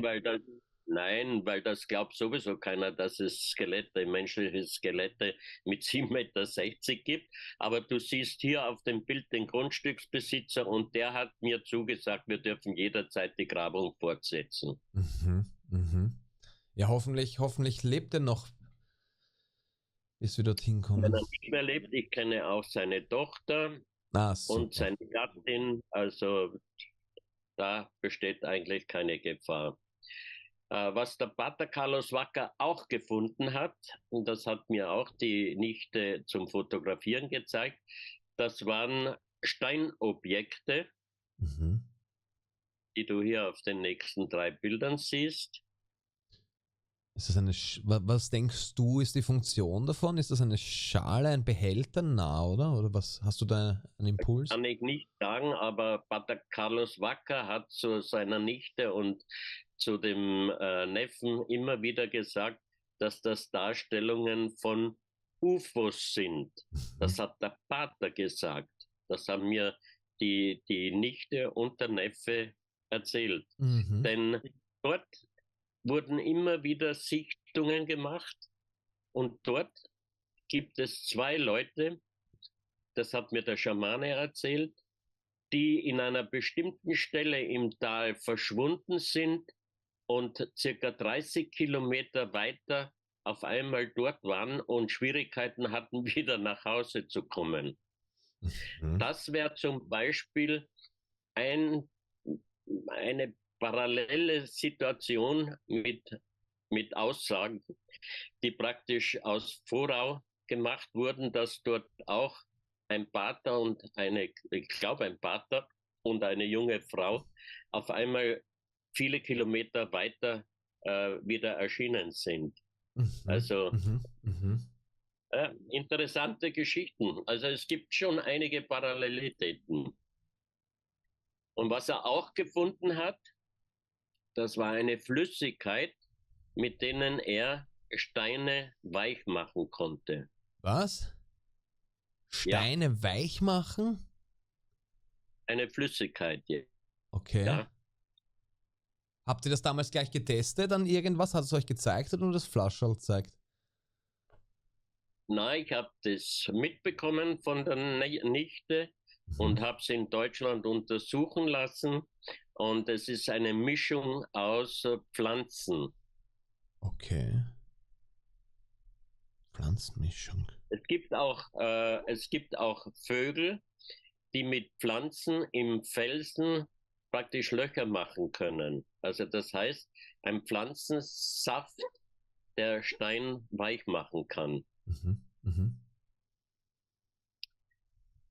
Nein, weil das glaubt sowieso keiner, dass es menschliche Skelette mit 7,60 Meter gibt. Aber du siehst hier auf dem Bild den Grundstücksbesitzer und der hat mir zugesagt, wir dürfen jederzeit die Grabung fortsetzen. Ja, hoffentlich lebt er noch, bis wir dorthin kommen. Wenn er nicht mehr lebt, ich kenne auch seine Tochter und seine Gattin, also da besteht eigentlich keine Gefahr. Was der Pater Carlos Wacker auch gefunden hat, und das hat mir auch die Nichte zum Fotografieren gezeigt, das waren Steinobjekte, die du hier auf den nächsten 3 Bildern siehst. Ist das was denkst du, ist die Funktion davon? Ist das eine Schale, ein Behälter? Na, oder? Oder was, hast du da einen Impuls? Kann ich nicht sagen, aber Pater Carlos Wacker hat zu seiner Nichte und zu dem Neffen immer wieder gesagt, dass das Darstellungen von UFOs sind. Das hat der Pater gesagt. Das haben mir die Nichte und der Neffe erzählt. Denn dort wurden immer wieder Sichtungen gemacht und dort gibt es 2 Leute, das hat mir der Schamane erzählt, die in einer bestimmten Stelle im Tal verschwunden sind und circa 30 Kilometer weiter auf einmal dort waren und Schwierigkeiten hatten, wieder nach Hause zu kommen. Das wäre zum Beispiel eine parallele Situation mit Aussagen, die praktisch aus Vorau gemacht wurden, dass dort auch ein Pater und ein Pater und eine junge Frau auf einmal viele Kilometer weiter wieder erschienen sind. Also interessante Geschichten. Also es gibt schon einige Parallelitäten. Und was er auch gefunden hat, das war eine Flüssigkeit, mit denen er Steine weich machen konnte. Was? Steine weich machen? Eine Flüssigkeit. Okay. Ja. Habt ihr das damals gleich getestet an irgendwas? Hat es euch gezeigt oder nur das Flascherl gezeigt? Nein, ich habe das mitbekommen von der Nichte und habe es in Deutschland untersuchen lassen. Und es ist eine Mischung aus Pflanzen. Okay. Pflanzenmischung. Es gibt auch Vögel, die mit Pflanzen im Felsen praktisch Löcher machen können. Also das heißt, ein Pflanzensaft, der Stein weich machen kann. Mhm. Mhm.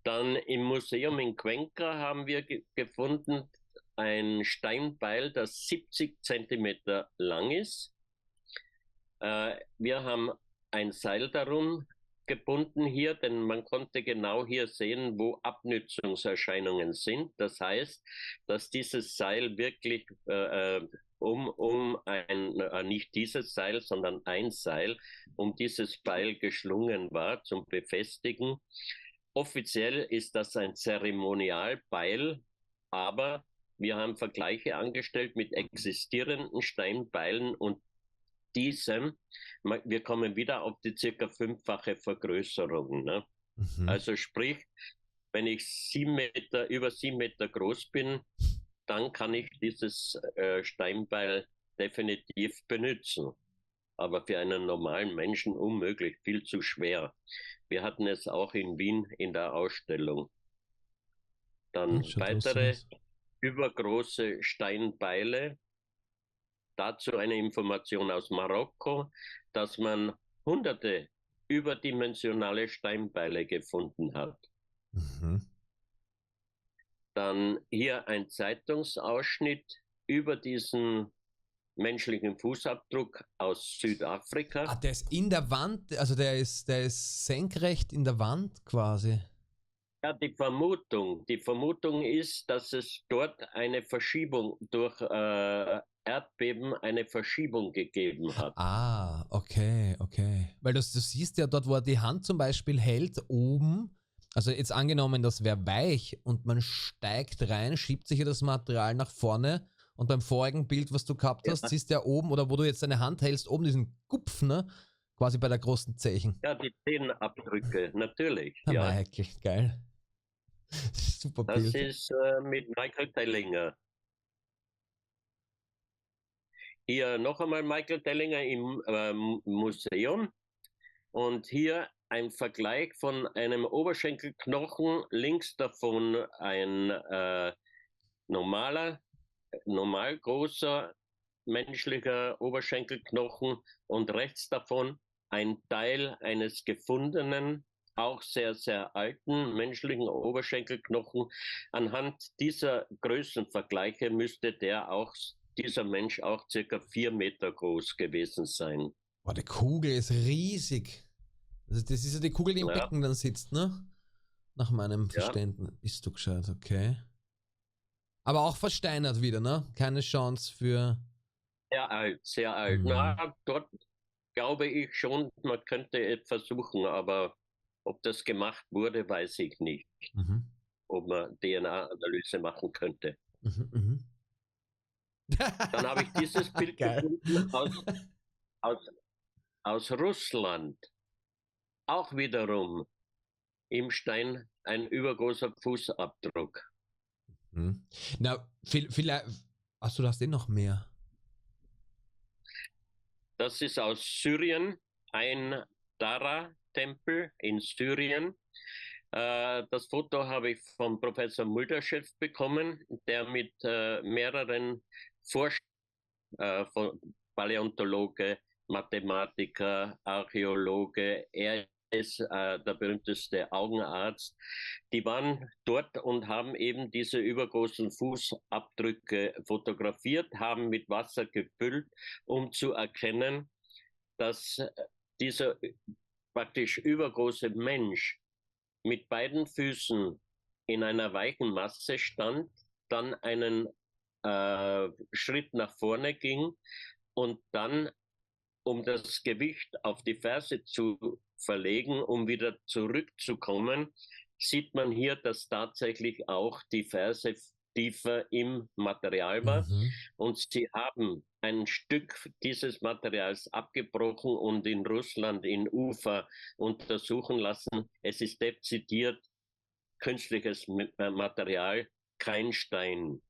Dann im Museum in Cuenca haben wir gefunden ein Steinbeil, das 70 Zentimeter lang ist. Wir haben ein Seil darum gebunden hier, denn man konnte genau hier sehen, wo Abnützungserscheinungen sind. Das heißt, dass dieses Seil wirklich nicht dieses Seil, sondern ein Seil um dieses Beil geschlungen war zum Befestigen. Offiziell ist das ein Zeremonialbeil, aber wir haben Vergleiche angestellt mit existierenden Steinbeilen und diesem, wir kommen wieder auf die circa 5-fache Vergrößerung. Ne? Mhm. Also sprich, wenn ich über 7 Meter groß bin, dann kann ich dieses Steinbeil definitiv benutzen. Aber für einen normalen Menschen unmöglich, viel zu schwer. Wir hatten es auch in Wien in der Ausstellung. Dann Schaut lustig weitere aus. übergroße Steinbeile. Dazu eine Information aus Marokko, dass man hunderte überdimensionale Steinbeile gefunden hat. Mhm. Dann hier ein Zeitungsausschnitt über diesen menschlichen Fußabdruck aus Südafrika. Der ist in der Wand, also der ist senkrecht in der Wand quasi. Ja, die Vermutung ist, dass es dort eine Verschiebung durch Erdbeben, eine Verschiebung gegeben hat. Okay. Weil du siehst ja dort, wo er die Hand zum Beispiel hält, oben, also jetzt angenommen, das wäre weich und man steigt rein, schiebt sich ja das Material nach vorne und beim vorigen Bild, was du gehabt hast, Ja. siehst du ja oben, oder wo du jetzt deine Hand hältst, oben diesen Gupf, ne? Quasi bei der großen Zechen. Ja, die Zehenabdrücke, natürlich. Der Ja. Michael, geil. Super Das Bild. ist mit Michael Dellinger. Hier noch einmal Michael Dellinger im Museum. Und hier ein Vergleich von einem Oberschenkelknochen, links davon ein normal großer menschlicher Oberschenkelknochen und rechts davon ein Teil eines gefundenen, auch sehr, sehr alten menschlichen Oberschenkelknochen. Anhand dieser Größenvergleiche müsste dieser Mensch auch circa 4 Meter groß gewesen sein. Boah, die Kugel ist riesig. Also das ist ja die Kugel, die im Ja, Becken dann sitzt, ne? Nach meinem ja, Verständnis. Bist du gescheit, okay. Aber auch versteinert wieder, ne? Keine Chance für. sehr alt, sehr alt. Mhm. Na, dort glaube ich schon, man könnte es versuchen, aber ob das gemacht wurde, weiß ich nicht. Mhm. Ob man DNA-Analyse machen könnte. Mhm. Mhm. Dann habe ich dieses Bild Geil. gefunden aus, aus Russland. Auch wiederum im Stein ein übergroßer Fußabdruck. Mhm. Na, vielleicht. Achso, du hast eh noch mehr. Das ist aus Syrien, ein Dara-Tempel in Syrien. Das Foto habe ich von Professor Muldaschew bekommen, der mit mehreren von Paläontologe, Mathematiker, Archäologe, er ist der berühmteste Augenarzt. Die waren dort und haben eben diese übergroßen Fußabdrücke fotografiert, haben mit Wasser gefüllt, um zu erkennen, dass dieser praktisch übergroße Mensch mit beiden Füßen in einer weichen Masse stand, dann einen Schritt nach vorne ging und dann, um das Gewicht auf die Ferse zu verlegen, um wieder zurückzukommen, sieht man hier, dass tatsächlich auch die Ferse tiefer im Material war. Mhm. Und sie haben ein Stück dieses Materials abgebrochen und in Russland in Ufa untersuchen lassen. Es ist dezidiert künstliches Material, kein Stein.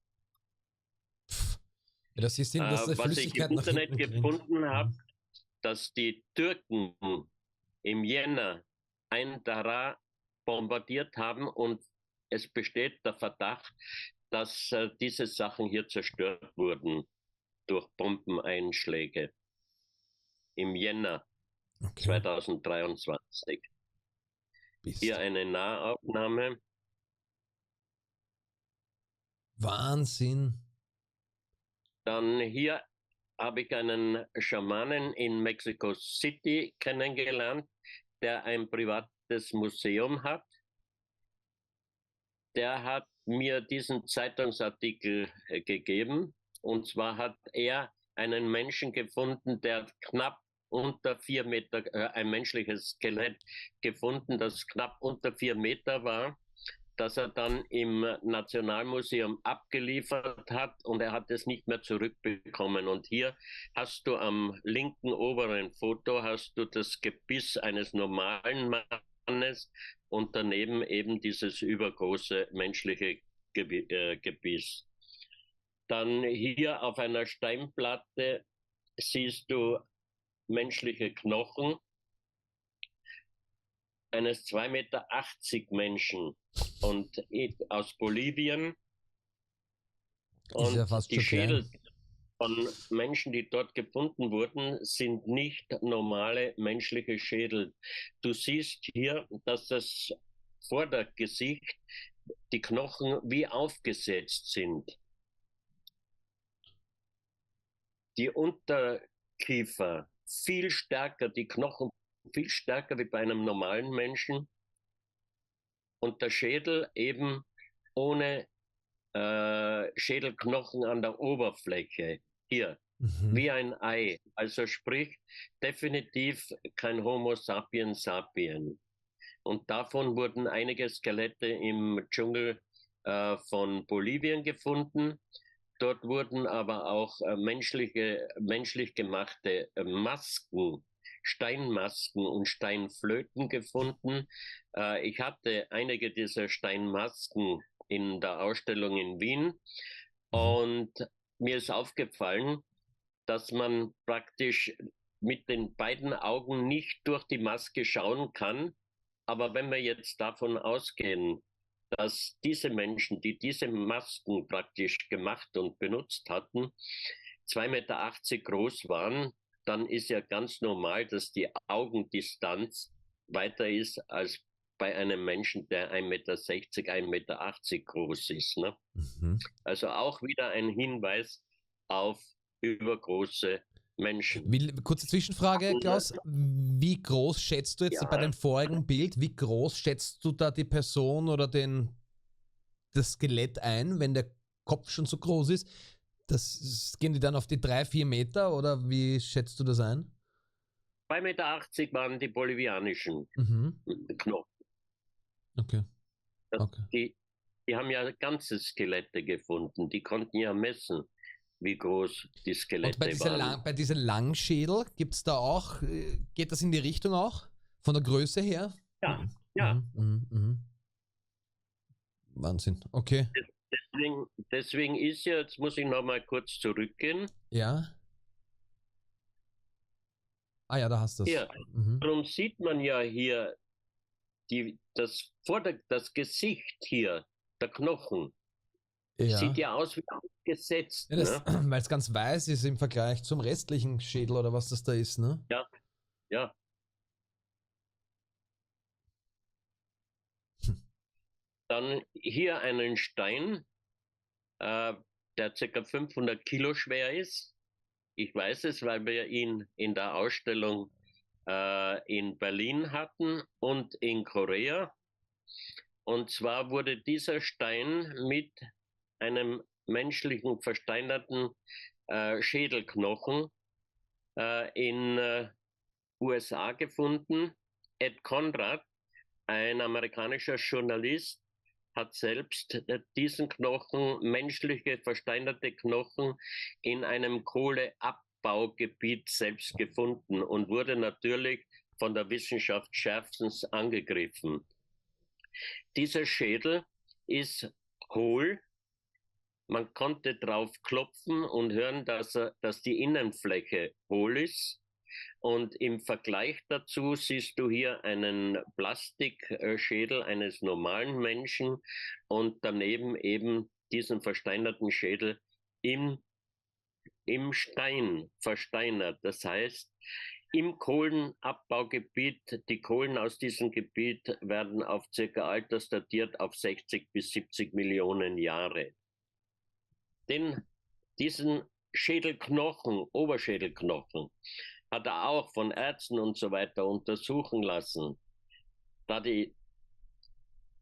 Ja, das ist Sinn, dass die Was ich im Flüssigkeit nach Internet hinten gerinnt. gefunden habe, Mhm. dass die Türken im Jänner ein Daraa bombardiert haben und es besteht der Verdacht, dass diese Sachen hier zerstört wurden durch Bombeneinschläge im Jänner 2023. Hier eine Nahaufnahme. Wahnsinn. Dann hier habe ich einen Schamanen in Mexico City kennengelernt, der ein privates Museum hat. Der hat mir diesen Zeitungsartikel gegeben. Und zwar hat er einen Menschen gefunden, der knapp unter 4 Meter, ein menschliches Skelett gefunden, das knapp unter 4 Meter war, das er dann im Nationalmuseum abgeliefert hat und er hat es nicht mehr zurückbekommen. Und hier hast du am linken oberen Foto hast du das Gebiss eines normalen Mannes und daneben eben dieses übergroße menschliche Gebiss. Dann hier auf einer Steinplatte siehst du menschliche Knochen eines 2,80 Meter Menschen und aus Bolivien. Und ja fast die schon Schädel klein. von Menschen, die dort gefunden wurden, sind nicht normale menschliche Schädel. Du siehst hier, dass das Vordergesicht, die Knochen wie aufgesetzt sind. Die Unterkiefer viel stärker, die Knochen viel stärker wie bei einem normalen Menschen und der Schädel eben ohne Schädelknochen an der Oberfläche. Hier, wie ein Ei. Also sprich, definitiv kein Homo sapiens sapien. Und davon wurden einige Skelette im Dschungel von Bolivien gefunden. Dort wurden aber auch menschlich gemachte Masken, Steinmasken und Steinflöten gefunden. Ich hatte einige dieser Steinmasken in der Ausstellung in Wien und mir ist aufgefallen, dass man praktisch mit den beiden Augen nicht durch die Maske schauen kann. Aber wenn wir jetzt davon ausgehen, dass diese Menschen, die diese Masken praktisch gemacht und benutzt hatten, 2,80 Meter groß waren, dann ist ja ganz normal, dass die Augendistanz weiter ist als bei einem Menschen, der 1,60 Meter, 1,80 Meter groß ist. Ne? Also auch wieder ein Hinweis auf übergroße Menschen. Kurze Zwischenfrage, Klaus. Wie groß schätzt du jetzt bei dem vorigen Bild, wie groß schätzt du da die Person oder das Skelett ein, wenn der Kopf schon so groß ist? Gehen die dann auf die 3-4 Meter oder wie schätzt du das ein? 2,80 Meter waren die bolivianischen Knochen. Okay. Die haben ja ganze Skelette gefunden. Die konnten ja messen, wie groß die Skelette waren. Bei diesen Langschädel gibt es da auch, geht das in die Richtung auch? Von der Größe her? Ja. Wahnsinn, okay. Deswegen ist ja, jetzt muss ich noch mal kurz zurückgehen. Ja. Ah ja, da hast du es. Ja, darum sieht man ja hier das Gesicht hier, der Knochen. Ja. Sieht ja aus wie aufgesetzt. Ja, weil es ganz weiß ist im Vergleich zum restlichen Schädel oder was das da ist, ne? Ja. Dann hier einen Stein, der ca. 500 Kilo schwer ist. Ich weiß es, weil wir ihn in der Ausstellung in Berlin hatten und in Korea. Und zwar wurde dieser Stein mit einem menschlichen versteinerten Schädelknochen in USA gefunden. Ed Conrad, ein amerikanischer Journalist, hat selbst diesen Knochen, menschliche versteinerte Knochen, in einem Kohleabbaugebiet selbst gefunden und wurde natürlich von der Wissenschaft schärfstens angegriffen. Dieser Schädel ist hohl. Man konnte drauf klopfen und hören, dass die Innenfläche hohl ist. Und im Vergleich dazu siehst du hier einen Plastikschädel eines normalen Menschen und daneben eben diesen versteinerten Schädel im Stein versteinert. Das heißt, im Kohlenabbaugebiet, die Kohlen aus diesem Gebiet werden auf circa altersdatiert auf 60 bis 70 Millionen Jahre. Diesen Schädelknochen, Oberschädelknochen, hat er auch von Ärzten und so weiter untersuchen lassen. Da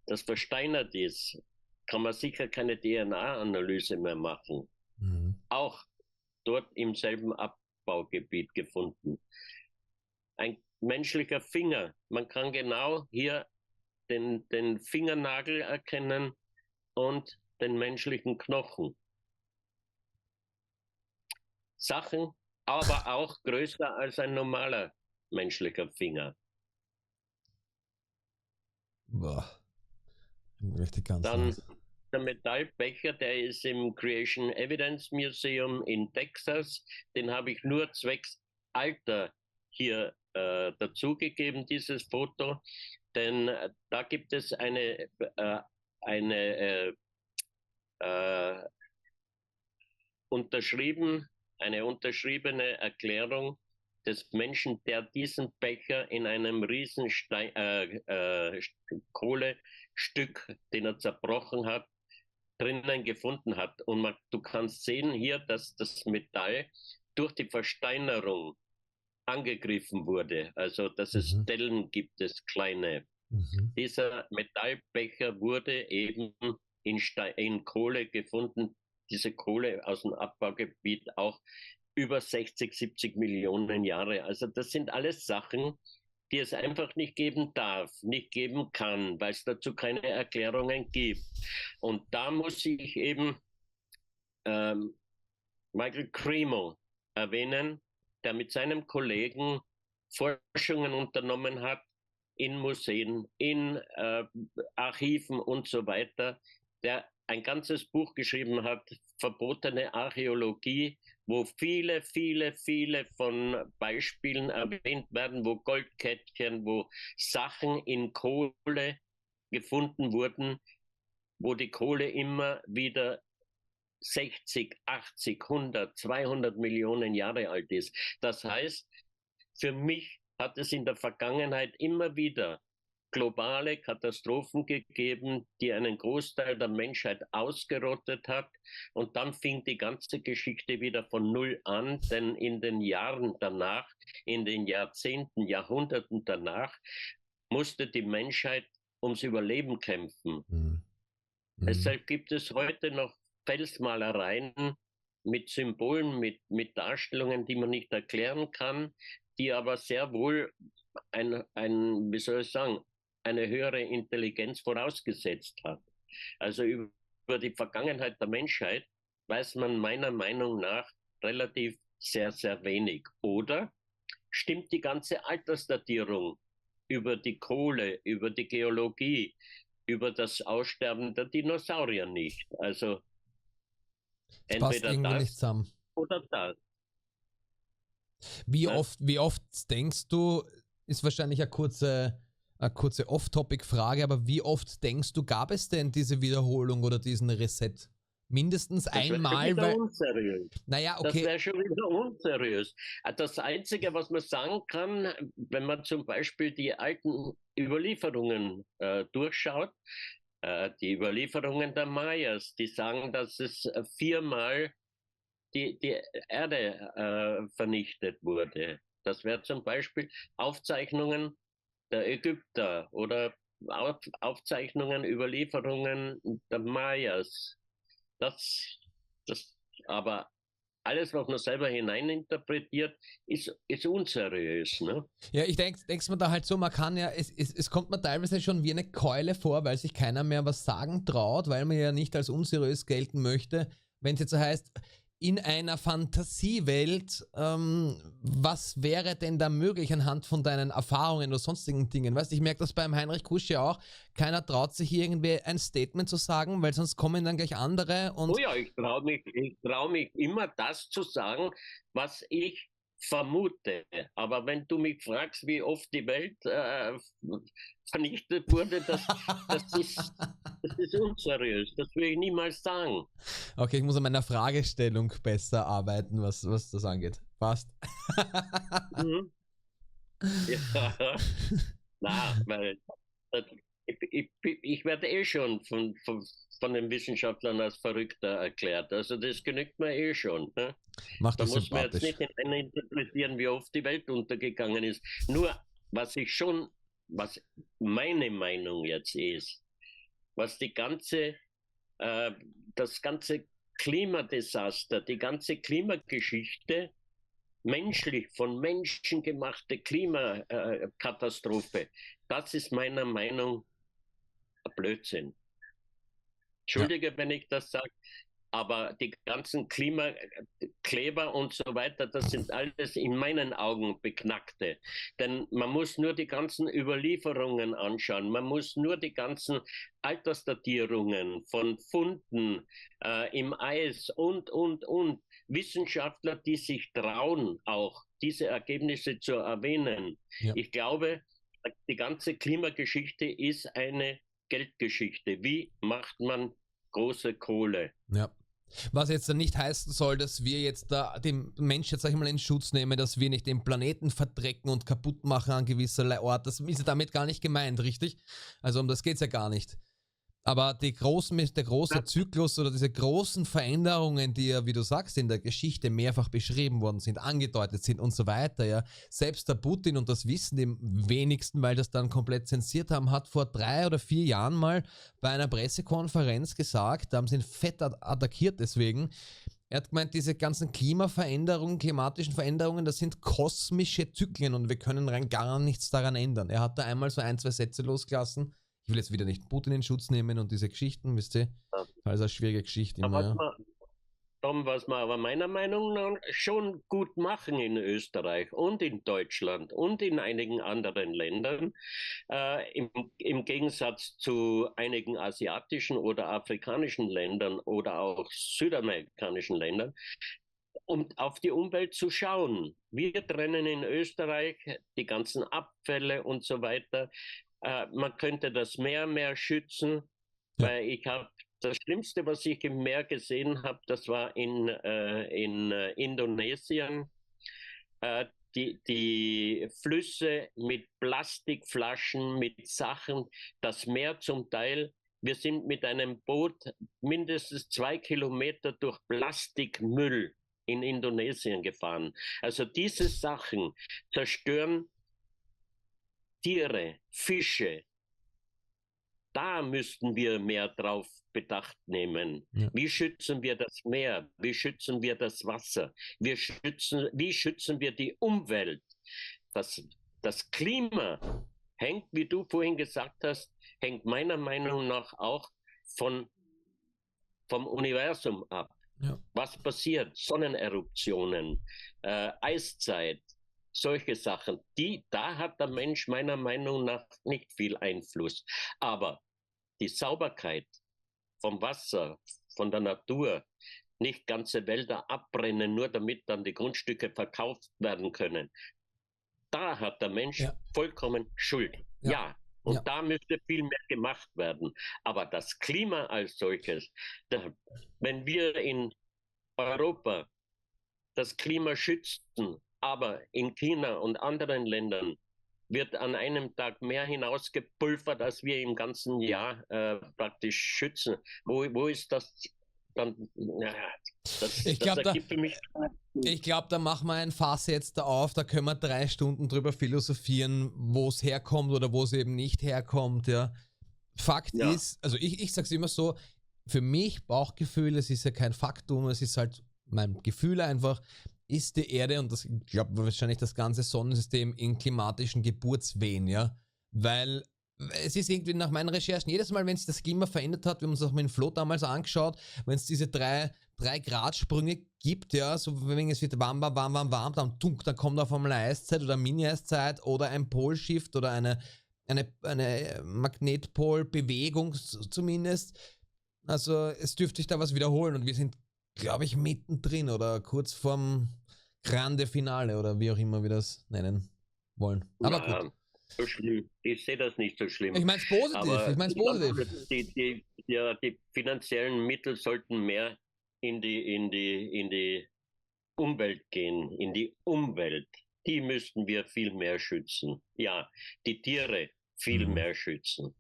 das versteinert ist, kann man sicher keine DNA-Analyse mehr machen. Mhm. Auch dort im selben Abbaugebiet gefunden. Ein menschlicher Finger. Man kann genau hier den Fingernagel erkennen und den menschlichen Knochen. Sachen, aber auch größer als ein normaler menschlicher Finger. Boah. Richtig ganz Dann nice. Der Metallbecher, der ist im Creation Evidence Museum in Texas. Den habe ich nur zwecks Alter hier dazugegeben, dieses Foto. Denn da gibt es eine unterschriebene Erklärung des Menschen, der diesen Becher in einem riesen Kohlestück, den er zerbrochen hat, drinnen gefunden hat. Und du kannst sehen hier, dass das Metall durch die Versteinerung angegriffen wurde. Also, dass es Stellen gibt, es kleine. Dieser Metallbecher wurde eben in Kohle gefunden, diese Kohle aus dem Abbaugebiet auch über 60, 70 Millionen Jahre. Also das sind alles Sachen, die es einfach nicht geben darf, nicht geben kann, weil es dazu keine Erklärungen gibt. Und da muss ich eben Michael Cremo erwähnen, der mit seinem Kollegen Forschungen unternommen hat in Museen, in Archiven und so weiter, der ein ganzes Buch geschrieben hat, Verbotene Archäologie, wo viele von Beispielen erwähnt werden, wo Goldkettchen, wo Sachen in Kohle gefunden wurden, wo die Kohle immer wieder 60, 80, 100, 200 Millionen Jahre alt ist. Das heißt, für mich hat es in der Vergangenheit immer wieder globale Katastrophen gegeben, die einen Großteil der Menschheit ausgerottet hat. Und dann fing die ganze Geschichte wieder von Null an, denn in den Jahren danach, in den Jahrzehnten, Jahrhunderten danach, musste die Menschheit ums Überleben kämpfen. Deshalb gibt es heute noch Felsmalereien mit Symbolen, mit Darstellungen, die man nicht erklären kann, die aber sehr wohl wie soll ich sagen, eine höhere Intelligenz vorausgesetzt hat. Also über die Vergangenheit der Menschheit weiß man meiner Meinung nach relativ sehr, sehr wenig. Oder stimmt die ganze Altersdatierung über die Kohle, über die Geologie, über das Aussterben der Dinosaurier nicht? Also das passt entweder irgendwie das nicht zusammen. Oder das. Wie oft denkst du, ist wahrscheinlich eine kurze Off-Topic-Frage, aber wie oft denkst du, gab es denn diese Wiederholung oder diesen Reset? Mindestens einmal, weil... Unseriös. Naja, okay. Das wäre schon wieder unseriös. Das Einzige, was man sagen kann, wenn man zum Beispiel die alten Überlieferungen durchschaut, die Überlieferungen der Mayas, die sagen, dass es 4-mal die Erde vernichtet wurde. Das wäre zum Beispiel Aufzeichnungen der Ägypter oder Aufzeichnungen, Überlieferungen der Mayas. Aber alles, was man selber hineininterpretiert, ist unseriös. Ne? Ja, ich denk's mir da halt so, man kann ja, es kommt mir teilweise schon wie eine Keule vor, weil sich keiner mehr was sagen traut, weil man ja nicht als unseriös gelten möchte, wenn es jetzt so heißt, in einer Fantasiewelt, was wäre denn da möglich anhand von deinen Erfahrungen oder sonstigen Dingen? Weißt du, ich merke das beim Heinrich Kusch ja auch, keiner traut sich irgendwie ein Statement zu sagen, weil sonst kommen dann gleich andere und... Oh ja, ich trau mich immer das zu sagen, was ich vermute. Aber wenn du mich fragst, wie oft die Welt vernichtet wurde, das ist unseriös. Das will ich niemals sagen. Okay, ich muss an meiner Fragestellung besser arbeiten, was das angeht. Passt. Mhm. Ja, na, weil ich werde schon von den Wissenschaftlern als Verrückter erklärt. Also das genügt mir schon. Ne? Macht Da dich muss man jetzt sympathisch. nicht interpretieren, wie oft die Welt untergegangen ist. Nur, was meine Meinung jetzt ist, was äh, das ganze Klimadesaster, die ganze Klimageschichte, von Menschen gemachte Klimakatastrophe, das ist meiner Meinung nach Blödsinn. Ja. Entschuldige, wenn ich das sage, aber die ganzen Klimakleber und so weiter, das sind alles in meinen Augen Beknackte. Denn man muss nur die ganzen Überlieferungen anschauen, man muss nur die ganzen Altersdatierungen von Funden im Eis und. Wissenschaftler, die sich trauen, auch diese Ergebnisse zu erwähnen. Ja. Ich glaube, die ganze Klimageschichte ist eine Geldgeschichte. Wie macht man große Kohle? Ja. Was jetzt dann nicht heißen soll, dass wir jetzt da den Mensch jetzt, sag ich mal, in Schutz nehmen, dass wir nicht den Planeten verdrecken und kaputt machen an gewisserlei Ort. Das ist ja damit gar nicht gemeint, richtig? Also um das geht's ja gar nicht. Aber der große Zyklus oder diese großen Veränderungen, die ja, wie du sagst, in der Geschichte mehrfach beschrieben worden sind, angedeutet sind und so weiter, ja. Selbst der Putin, und das wissen die wenigsten, weil das dann komplett zensiert haben, hat vor 3 oder 4 Jahren mal bei einer Pressekonferenz gesagt, da haben sie ihn fett attackiert deswegen. Er hat gemeint, diese ganzen klimatischen Veränderungen, das sind kosmische Zyklen und wir können rein gar nichts daran ändern. Er hat da einmal so 1, 2 Sätze losgelassen. Ich will jetzt wieder nicht Putin in Schutz nehmen und diese Geschichten, wisst ihr? Das ist eine schwierige Geschichte immer, ja. Was wir aber meiner Meinung nach schon gut machen in Österreich und in Deutschland und in einigen anderen Ländern, im Gegensatz zu einigen asiatischen oder afrikanischen Ländern oder auch südamerikanischen Ländern, um auf die Umwelt zu schauen. Wir trennen in Österreich die ganzen Abfälle und so weiter. Man könnte das Meer mehr schützen, Ja. weil das Schlimmste, was ich im Meer gesehen habe, das war in Indonesien. Die Flüsse mit Plastikflaschen, mit Sachen, das Meer zum Teil. Wir sind mit einem Boot mindestens 2 Kilometer durch Plastikmüll in Indonesien gefahren. Also diese Sachen zerstören Tiere, Fische. Da müssten wir mehr drauf Bedacht nehmen. Ja. Wie schützen wir das Meer? Wie schützen wir das Wasser? Wie schützen wir die Umwelt? Das Klima hängt, wie du vorhin gesagt hast, hängt meiner Meinung nach auch vom Universum ab. Ja. Was passiert? Sonneneruptionen, Eiszeit, solche Sachen. Da hat der Mensch meiner Meinung nach nicht viel Einfluss. Aber die Sauberkeit vom Wasser, von der Natur, nicht ganze Wälder abbrennen, nur damit dann die Grundstücke verkauft werden können. Da hat der Mensch vollkommen Schuld. Ja. Und da müsste viel mehr gemacht werden. Aber das Klima als solches, wenn wir in Europa das Klima schützen, aber in China und anderen Ländern wird an einem Tag mehr hinausgepulvert, als wir im ganzen Jahr praktisch schützen. Wo ist das dann? Ich glaube, da machen wir ein Fass jetzt auf, da können wir 3 Stunden drüber philosophieren, wo es herkommt oder wo es eben nicht herkommt. Ja. Fakt ist, also ich sage es immer so, für mich Bauchgefühl, es ist ja kein Faktum, es ist halt mein Gefühl einfach, ist die Erde und das, ich glaube wahrscheinlich das ganze Sonnensystem in klimatischen Geburtswehen, ja, weil es ist irgendwie nach meinen Recherchen, jedes Mal, wenn sich das Klima verändert hat, wir haben uns auch mit dem Flo damals angeschaut, wenn es diese 3 Grad-Sprünge gibt, ja, so wenn es wird warm, dann kommt auf einmal eine Eiszeit oder eine Mini-Eiszeit oder ein Polshift oder eine Magnetpolbewegung zumindest. Also es dürfte sich da was wiederholen und wir sind, glaube ich, mittendrin oder kurz vorm, Grande Finale oder wie auch immer wir das nennen wollen. Aber gut. So schlimm. Ich sehe das nicht so schlimm. Ich meine es positiv. Aber Ich meine es positiv. die finanziellen Mittel sollten mehr in die Umwelt gehen, in die Umwelt. Die müssten wir viel mehr schützen. Ja, die Tiere viel mehr schützen.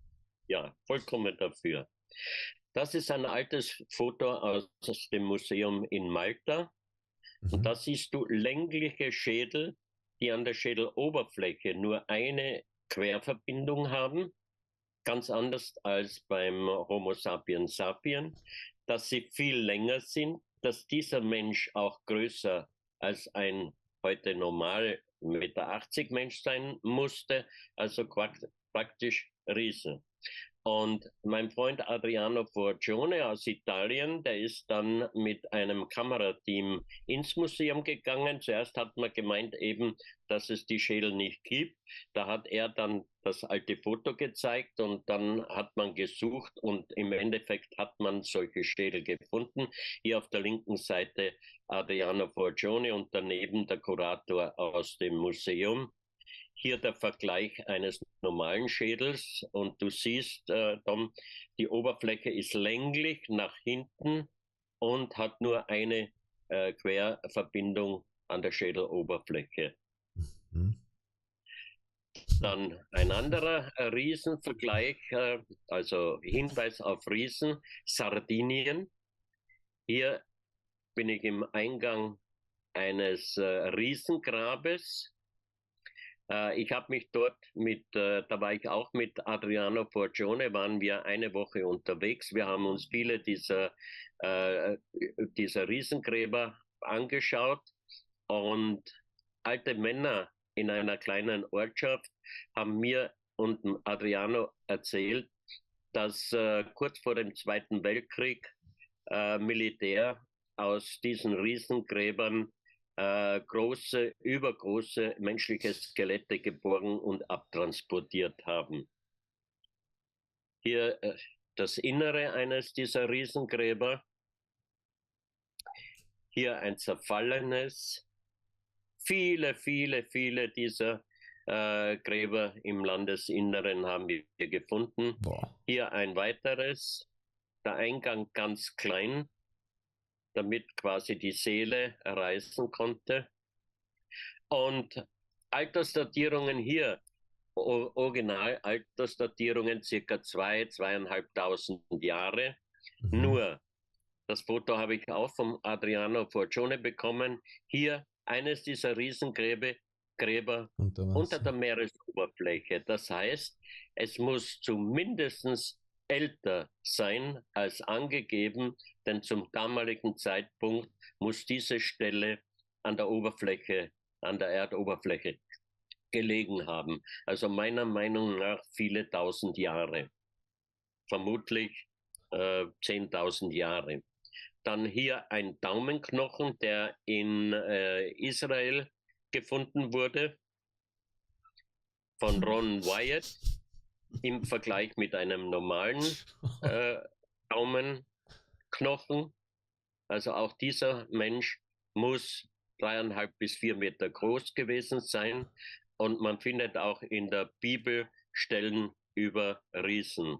Ja, vollkommen dafür. Das ist ein altes Foto aus dem Museum in Malta. Und da siehst du längliche Schädel, die an der Schädeloberfläche nur eine Querverbindung haben, ganz anders als beim Homo sapiens sapiens, dass sie viel länger sind, dass dieser Mensch auch größer als ein heute normal 1,80 m Mensch sein musste, also praktisch Riese. Und mein Freund Adriano Forgione aus Italien, der ist dann mit einem Kamerateam ins Museum gegangen. Zuerst hat man gemeint eben, dass es die Schädel nicht gibt. Da hat er dann das alte Foto gezeigt und dann hat man gesucht und im Endeffekt hat man solche Schädel gefunden. Hier auf der linken Seite Adriano Forgione und daneben der Kurator aus dem Museum. Hier der Vergleich eines normalen Schädels und du siehst, Tom, die Oberfläche ist länglich nach hinten und hat nur eine Querverbindung an der Schädeloberfläche. Dann ein anderer Riesenvergleich, also Hinweis auf Riesen, Sardinien. Hier bin ich im Eingang eines Riesengrabes. Ich habe mich dort da war ich auch mit Adriano Forgione, waren wir eine Woche unterwegs. Wir haben uns viele dieser Riesengräber angeschaut und alte Männer in einer kleinen Ortschaft haben mir und Adriano erzählt, dass kurz vor dem Zweiten Weltkrieg Militär aus diesen Riesengräbern übergroße menschliche Skelette geborgen und abtransportiert haben. Hier das Innere eines dieser Riesengräber. Hier ein zerfallenes. Viele dieser Gräber im Landesinneren haben wir gefunden. Boah. Hier ein weiteres. Der Eingang ganz klein, damit quasi die Seele reisen konnte. Und Altersdatierungen hier, Original-Altersdatierungen circa 2.500 Jahre. Nur, das Foto habe ich auch vom Adriano Forgione bekommen. Hier eines dieser Riesengräber unter der Meeresoberfläche. Das heißt, es muss zumindest älter sein als angegeben, denn zum damaligen Zeitpunkt muss diese Stelle an der Erdoberfläche gelegen haben. Also meiner Meinung nach viele tausend Jahre. Vermutlich 10.000 Jahre. Dann hier ein Daumenknochen, der in Israel gefunden wurde, von Ron Wyatt. Im Vergleich mit einem normalen Daumenknochen. Also auch dieser Mensch muss 3,5 bis 4 Meter groß gewesen sein. Und man findet auch in der Bibel Stellen über Riesen.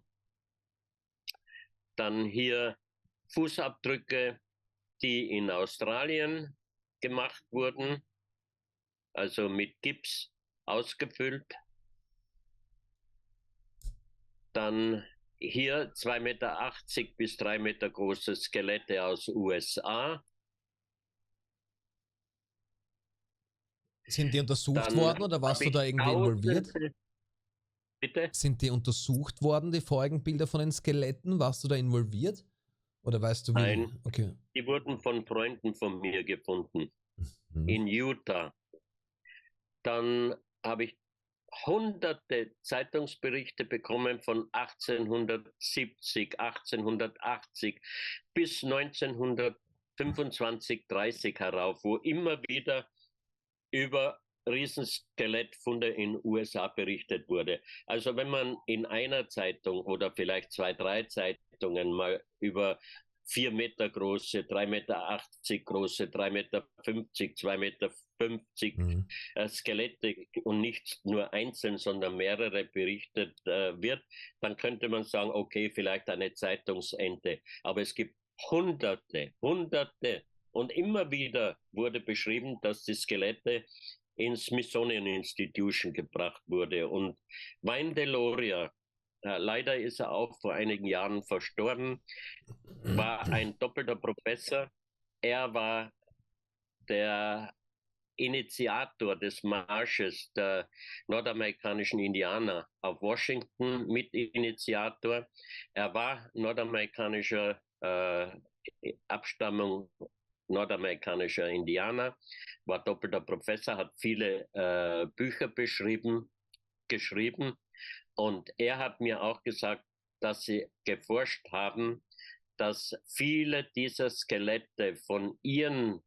Dann hier Fußabdrücke, die in Australien gemacht wurden, also mit Gips ausgefüllt. Dann hier 2,80 Meter bis 3 Meter große Skelette aus USA. Sind die untersucht worden oder warst du da irgendwie involviert? Bitte? Sind die untersucht worden, die vorigen Bilder von den Skeletten? Warst du da involviert? Oder weißt du wie? Nein, okay. Die wurden von Freunden von mir gefunden. In Utah. Dann habe ich hunderte Zeitungsberichte bekommen von 1870, 1880 bis 1925, 30 herauf, wo immer wieder über Riesenskelettfunde in USA berichtet wurde. Also wenn man in einer Zeitung oder vielleicht 2, 3 Zeitungen mal über 4 Meter große, 3,80 Meter große, 3,50 Meter, 2,50 Meter Skelette und nicht nur einzeln, sondern mehrere berichtet wird, dann könnte man sagen, okay, vielleicht eine Zeitungsente. Aber es gibt Hunderte und immer wieder wurde beschrieben, dass die Skelette ins Smithsonian Institution gebracht wurde. Und Wayne Deloria, leider ist er auch vor einigen Jahren verstorben, war ein doppelter Professor. Er war der Initiator des Marsches der nordamerikanischen Indianer auf Washington, Mitinitiator. Er war nordamerikanischer Abstammung nordamerikanischer Indianer, war doppelter Professor, hat viele Bücher geschrieben und er hat mir auch gesagt, dass sie geforscht haben, dass viele dieser Skelette von ihren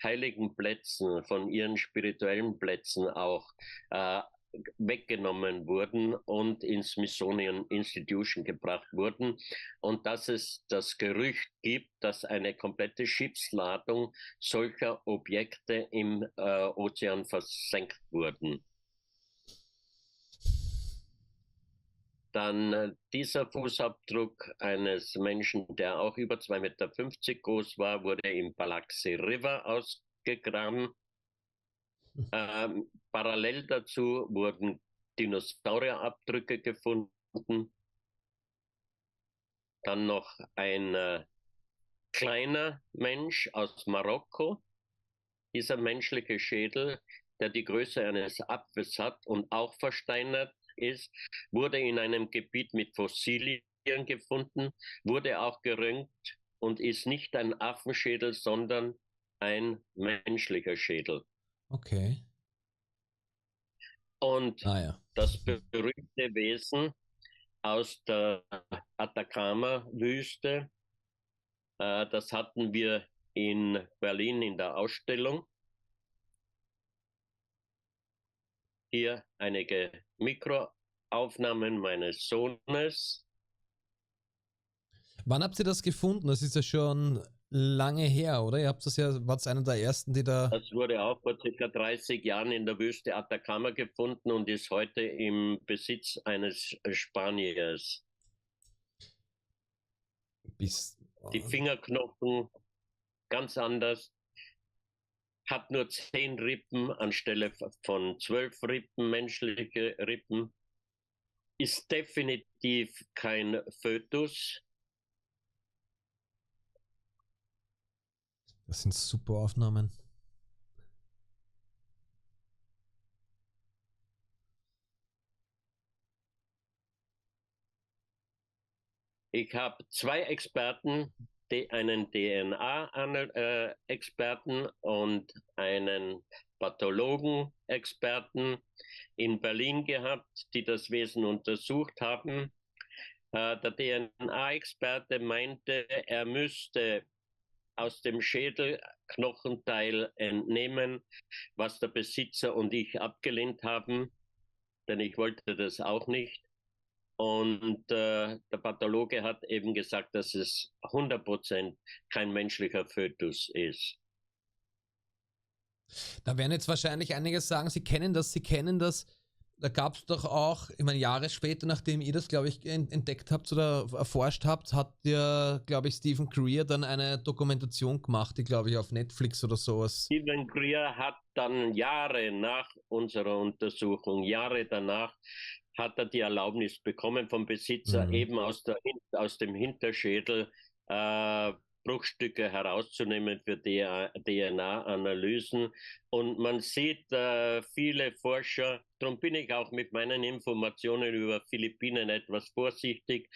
heiligen Plätzen, von ihren spirituellen Plätzen auch weggenommen wurden und ins Smithsonian Institution gebracht wurden und dass es das Gerücht gibt, dass eine komplette Schiffsladung solcher Objekte im Ozean versenkt wurden. Dann dieser Fußabdruck eines Menschen, der auch über 2,50 Meter groß war, wurde im Biloxi River ausgegraben. Parallel dazu wurden Dinosaurierabdrücke gefunden. Dann noch ein kleiner Mensch aus Marokko. Dieser menschliche Schädel, der die Größe eines Apfels hat und auch versteinert ist, wurde in einem Gebiet mit Fossilien gefunden, wurde auch geröntgt und ist nicht ein Affenschädel, sondern ein menschlicher Schädel. Okay. Und das berühmte Wesen aus der Atacama-Wüste, das hatten wir in Berlin in der Ausstellung. Hier einige Mikroaufnahmen meines Sohnes. Wann habt ihr das gefunden? Das ist ja schon lange her, oder? Ihr habt das ja, war es einer der ersten, die da... Das wurde auch vor ca. 30 Jahren in der Wüste Atacama gefunden und ist heute im Besitz eines Spaniers. Die Fingerknochen ganz anders. Hat nur 10 Rippen anstelle von 12 Rippen, menschliche Rippen. Ist definitiv kein Fötus. Das sind super Aufnahmen. Ich habe 2 Experten, einen DNA-Experten und einen Pathologen-Experten in Berlin gehabt, die das Wesen untersucht haben. Der DNA-Experte meinte, er müsste aus dem Schädelknochenteil entnehmen, was der Besitzer und ich abgelehnt haben, denn ich wollte das auch nicht. Und der Pathologe hat eben gesagt, dass es 100% kein menschlicher Fötus ist. Da werden jetzt wahrscheinlich einige sagen, sie kennen das. Da gab es doch auch, ich meine, Jahre später, nachdem ihr das, glaube ich, entdeckt habt oder erforscht habt, hat ja, glaube ich, Stephen Greer dann eine Dokumentation gemacht, die, glaube ich, auf Netflix oder sowas. Stephen Greer hat dann Jahre nach unserer Untersuchung, Jahre danach, hat er die Erlaubnis bekommen vom Besitzer, eben aus dem Hinterschädel Bruchstücke herauszunehmen für DNA-Analysen. Und man sieht viele Forscher, darum bin ich auch mit meinen Informationen über Philippinen etwas vorsichtig.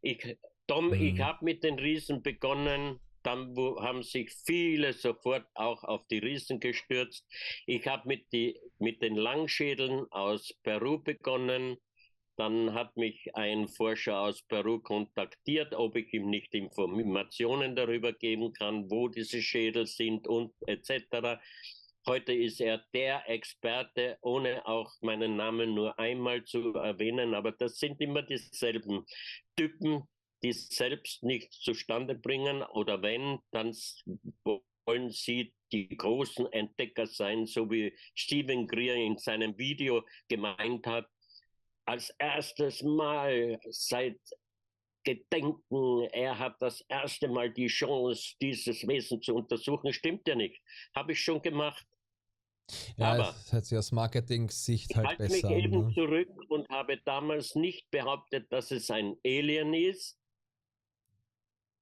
Ich habe mit den Riesen begonnen, dann haben sich viele sofort auch auf die Riesen gestürzt. Ich habe mit den Langschädeln aus Peru begonnen. Dann hat mich ein Forscher aus Peru kontaktiert, ob ich ihm nicht Informationen darüber geben kann, wo diese Schädel sind und etc. Heute ist er der Experte, ohne auch meinen Namen nur einmal zu erwähnen, aber das sind immer dieselben Typen, die selbst nichts zustande bringen, oder wenn, dann wollen sie die großen Entdecker sein, so wie Stephen Greer in seinem Video gemeint hat, als erstes Mal seit Gedenken, er hat das erste Mal die Chance, dieses Wesen zu untersuchen. Stimmt ja nicht. Habe ich schon gemacht. Ja, Aber es hört sich aus Marketing-Sicht ich halt halte mich besser an. eben Ne? zurück und habe damals nicht behauptet, dass es ein Alien ist,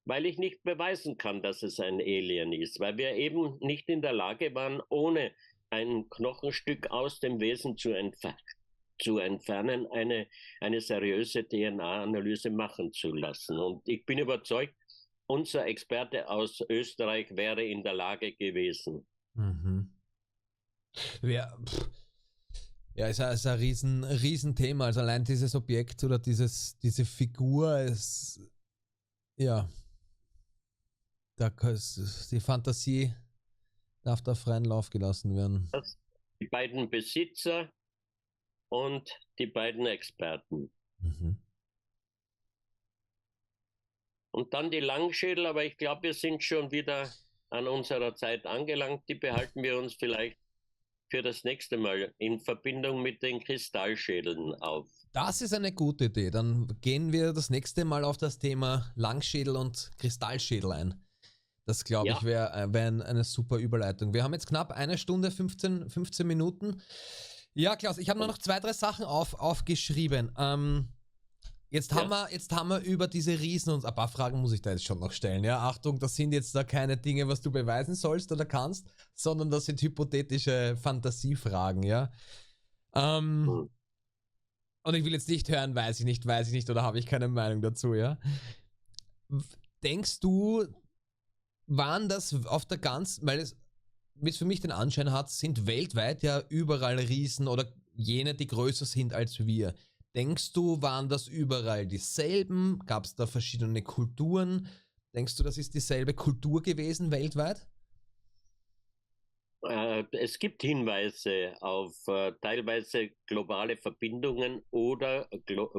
weil ich nicht beweisen kann, dass es ein Alien ist, weil wir eben nicht in der Lage waren, ohne ein Knochenstück aus dem Wesen zu entfernen, eine seriöse DNA-Analyse machen zu lassen. Und ich bin überzeugt, unser Experte aus Österreich wäre in der Lage gewesen. Mhm. Ja, ja, ist ein Riesenthema. Also allein dieses Objekt oder diese Figur ist, ja, die Fantasie darf da freien Lauf gelassen werden. Die beiden Besitzer und die beiden Experten. Mhm. Und dann die Langschädel, aber ich glaube, wir sind schon wieder an unserer Zeit angelangt. Die behalten wir uns vielleicht für das nächste Mal in Verbindung mit den Kristallschädeln auf. Das ist eine gute Idee. Dann gehen wir das nächste Mal auf das Thema Langschädel und Kristallschädel ein. Das glaube ich Ja, wär eine super Überleitung. Wir haben jetzt knapp eine Stunde, 15 Minuten. Ja, Klaus, ich habe nur noch zwei, drei Sachen aufgeschrieben. Jetzt haben wir über diese Riesen und ein paar Fragen muss ich da jetzt schon noch stellen. Ja, Achtung, das sind jetzt da keine Dinge, was du beweisen sollst oder kannst, sondern das sind hypothetische Fantasiefragen, ja. hm. Und ich will jetzt nicht hören, weiß ich nicht oder habe ich keine Meinung dazu, ja. Denkst du, waren das auf der ganzen, weil es, wie es für mich den Anschein hat, sind weltweit ja überall Riesen oder jene, die größer sind als wir. Denkst du, waren das überall dieselben? Gab es da verschiedene Kulturen? Denkst du, das ist dieselbe Kultur gewesen weltweit? Es gibt Hinweise auf teilweise globale Verbindungen oder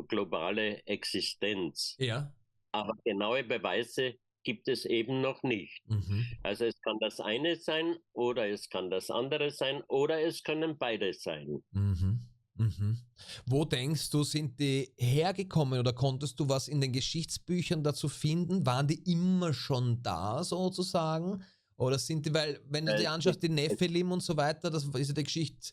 globale Existenz. Ja. Aber genaue Beweise gibt es eben noch nicht. Mhm. Also es kann das eine sein oder es kann das andere sein oder es können beide sein. Mhm. Mhm. Wo denkst du, sind die hergekommen oder konntest du was in den Geschichtsbüchern dazu finden? Waren die immer schon da sozusagen? Oder sind die, weil, wenn du dir Es anschaust, gibt, die Nephilim und so weiter, das ist ja die Geschichte,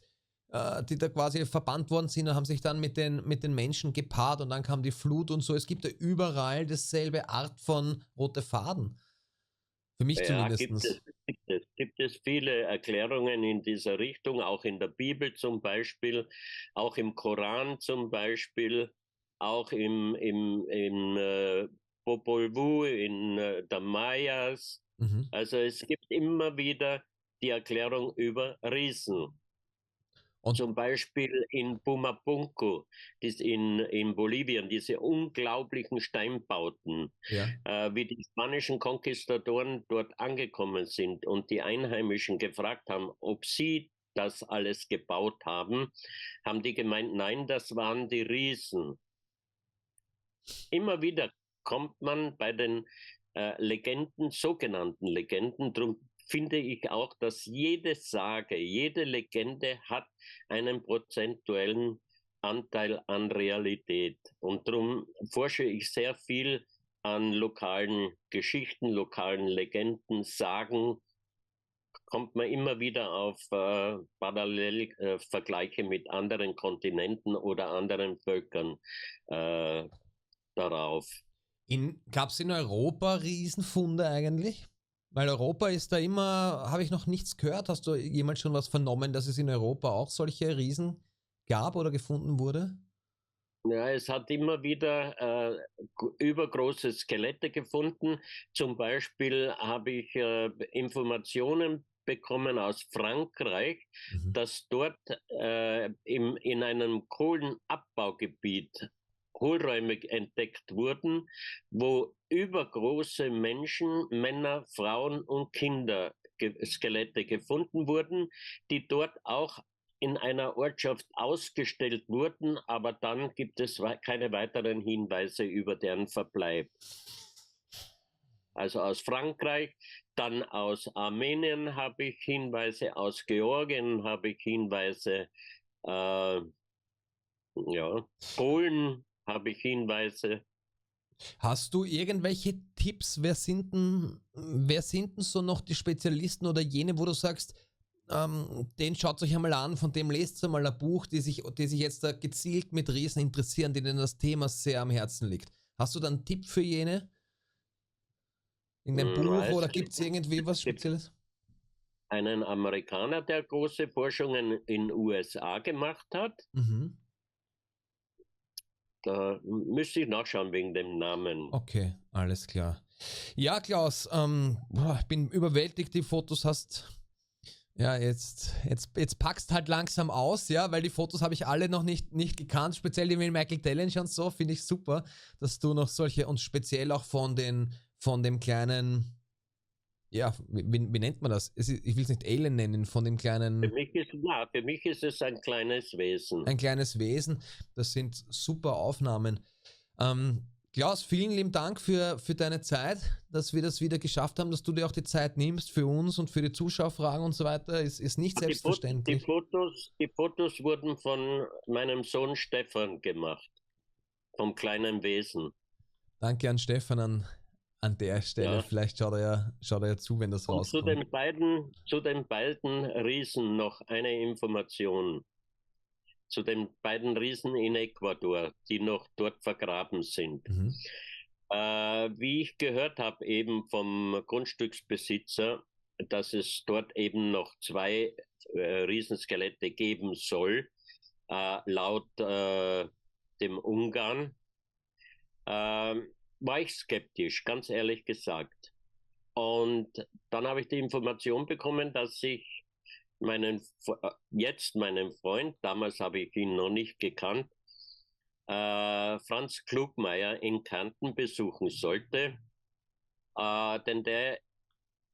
die da quasi verbannt worden sind und haben sich dann mit den Menschen gepaart und dann kam die Flut und so. Es gibt ja überall dasselbe Art von rote Faden. Für mich ja, zumindestens. gibt es viele Erklärungen in dieser Richtung, auch in der Bibel zum Beispiel, auch im Koran zum Beispiel, auch im Popol Vuh, in der Mayas. Mhm. Also es gibt immer wieder die Erklärung über Riesen. Und Zum Beispiel in Pumapunku, in Bolivien, diese unglaublichen Steinbauten, ja. wie die spanischen Konquistadoren dort angekommen sind und die Einheimischen gefragt haben, ob sie das alles gebaut haben, haben die gemeint, nein, das waren die Riesen. Immer wieder kommt man bei den Legenden, sogenannten Legenden, darum finde ich auch, dass jede Sage, jede Legende hat einen prozentuellen Anteil an Realität. Und darum forsche ich sehr viel an lokalen Geschichten, lokalen Legenden, Sagen, kommt man immer wieder auf Parallelvergleiche mit anderen Kontinenten oder anderen Völkern darauf. Gab es in Europa Riesenfunde eigentlich? Weil Europa ist da immer, habe ich noch nichts gehört. Hast du jemals schon was vernommen, dass es in Europa auch solche Riesen gab oder gefunden wurde? Ja, es hat immer wieder übergroße Skelette gefunden. Zum Beispiel habe ich Informationen bekommen aus Frankreich, Mhm. dass dort in einem Kohlenabbaugebiet Hohlräume entdeckt wurden, wo übergroße Menschen, Männer, Frauen und Kinder Skelette gefunden wurden, die dort auch in einer Ortschaft ausgestellt wurden, aber dann gibt es keine weiteren Hinweise über deren Verbleib. Also aus Frankreich, dann aus Armenien habe ich Hinweise, aus Georgien habe ich Hinweise, Polen habe ich Hinweise. Hast du irgendwelche Tipps? Wer sind denn so noch die Spezialisten oder jene, wo du sagst, den schaut euch einmal an, von dem lest ihr mal ein Buch, die sich jetzt da gezielt mit Riesen interessieren, denen das Thema sehr am Herzen liegt. Hast du da einen Tipp für jene? In dem Buch oder gibt es irgendwie was Spezielles? Einen Amerikaner, der große Forschungen in den USA gemacht hat. Mhm. Da müsste ich nachschauen wegen dem Namen. Okay, alles klar. Ja, Klaus, ich bin überwältigt, die Fotos hast. Ja, jetzt packst halt langsam aus, ja, weil die Fotos habe ich alle noch nicht gekannt, speziell die mit Michael Tellinger und so, finde ich super, dass du noch solche und speziell auch von dem kleinen, ja, wie nennt man das? Ich will es nicht Alien nennen, von dem kleinen... Für mich ist es ein kleines Wesen. Ein kleines Wesen, das sind super Aufnahmen. Klaus, vielen lieben Dank für deine Zeit, dass wir das wieder geschafft haben, dass du dir auch die Zeit nimmst für uns und für die Zuschauerfragen und so weiter. Ist nicht selbstverständlich. Die Fotos wurden von meinem Sohn Stefan gemacht, vom kleinen Wesen. Danke an Stefan an der Stelle. Ja. Vielleicht schaut er ja zu, wenn das rauskommt. Zu den beiden Riesen noch eine Information. Zu den beiden Riesen in Ecuador, die noch dort vergraben sind. Mhm. Wie ich gehört habe eben vom Grundstücksbesitzer, dass es dort eben noch 2 Riesenskelette geben soll, laut dem Ungarn, war ich skeptisch, ganz ehrlich gesagt. Und dann habe ich die Information bekommen, dass ich meinen Freund, damals habe ich ihn noch nicht gekannt, Franz Klugmeier in Kärnten besuchen sollte, denn der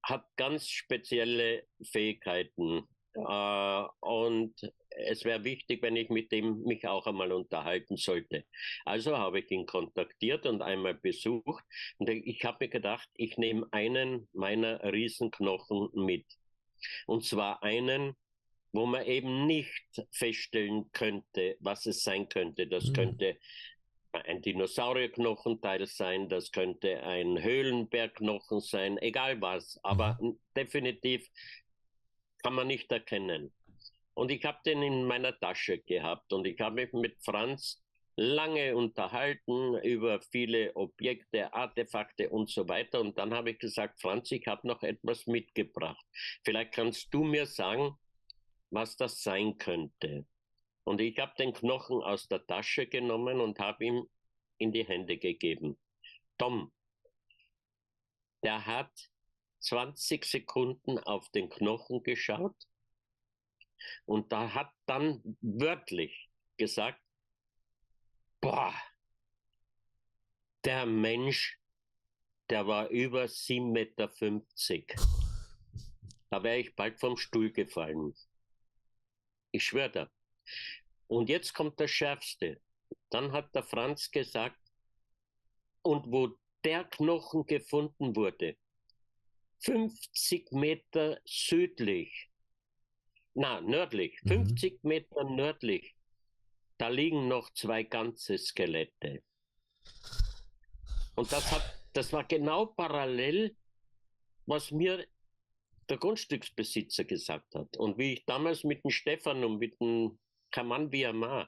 hat ganz spezielle Fähigkeiten und es wäre wichtig, wenn ich mit dem mich auch einmal unterhalten sollte. Also habe ich ihn kontaktiert und einmal besucht und ich habe mir gedacht, ich nehme einen meiner Riesenknochen mit. Und zwar einen, wo man eben nicht feststellen könnte, was es sein könnte. Das könnte ein Dinosaurierknochenteil sein, das könnte ein Höhlenbergknochen sein, egal was. Aber definitiv kann man nicht erkennen. Und ich habe den in meiner Tasche gehabt und ich habe mich mit Franz lange unterhalten über viele Objekte, Artefakte und so weiter. Und dann habe ich gesagt, Franz, ich habe noch etwas mitgebracht. Vielleicht kannst du mir sagen, was das sein könnte. Und ich habe den Knochen aus der Tasche genommen und habe ihm in die Hände gegeben. Tom, der hat 20 Sekunden auf den Knochen geschaut und da hat dann wörtlich gesagt, boah, der Mensch, der war über 7,50 Meter. Da wäre ich bald vom Stuhl gefallen. Ich schwöre da. Und jetzt kommt das Schärfste. Dann hat der Franz gesagt, und wo der Knochen gefunden wurde, 50 Meter nördlich, 50 Meter nördlich, da liegen noch 2 ganze Skelette. Und das war genau parallel, was mir der Grundstücksbesitzer gesagt hat. Und wie ich damals mit dem Stefan und mit dem Kaman Viamar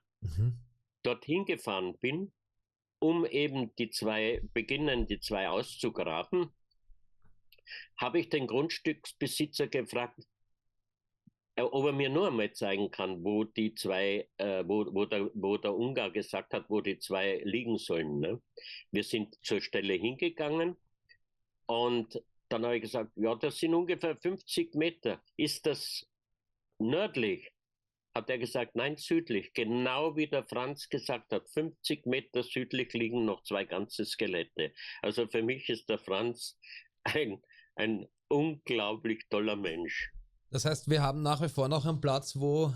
dorthin gefahren bin, um eben die zwei auszugraben, habe ich den Grundstücksbesitzer gefragt, ob er mir nur einmal zeigen kann, wo die 2, wo der Ungar gesagt hat, wo die 2 liegen sollen. Ne? Wir sind zur Stelle hingegangen und dann habe ich gesagt, ja, das sind ungefähr 50 Meter. Ist das nördlich? Hat er gesagt, nein, südlich. Genau wie der Franz gesagt hat, 50 Meter südlich liegen noch 2 ganze Skelette. Also für mich ist der Franz ein unglaublich toller Mensch. Das heißt, wir haben nach wie vor noch einen Platz, wo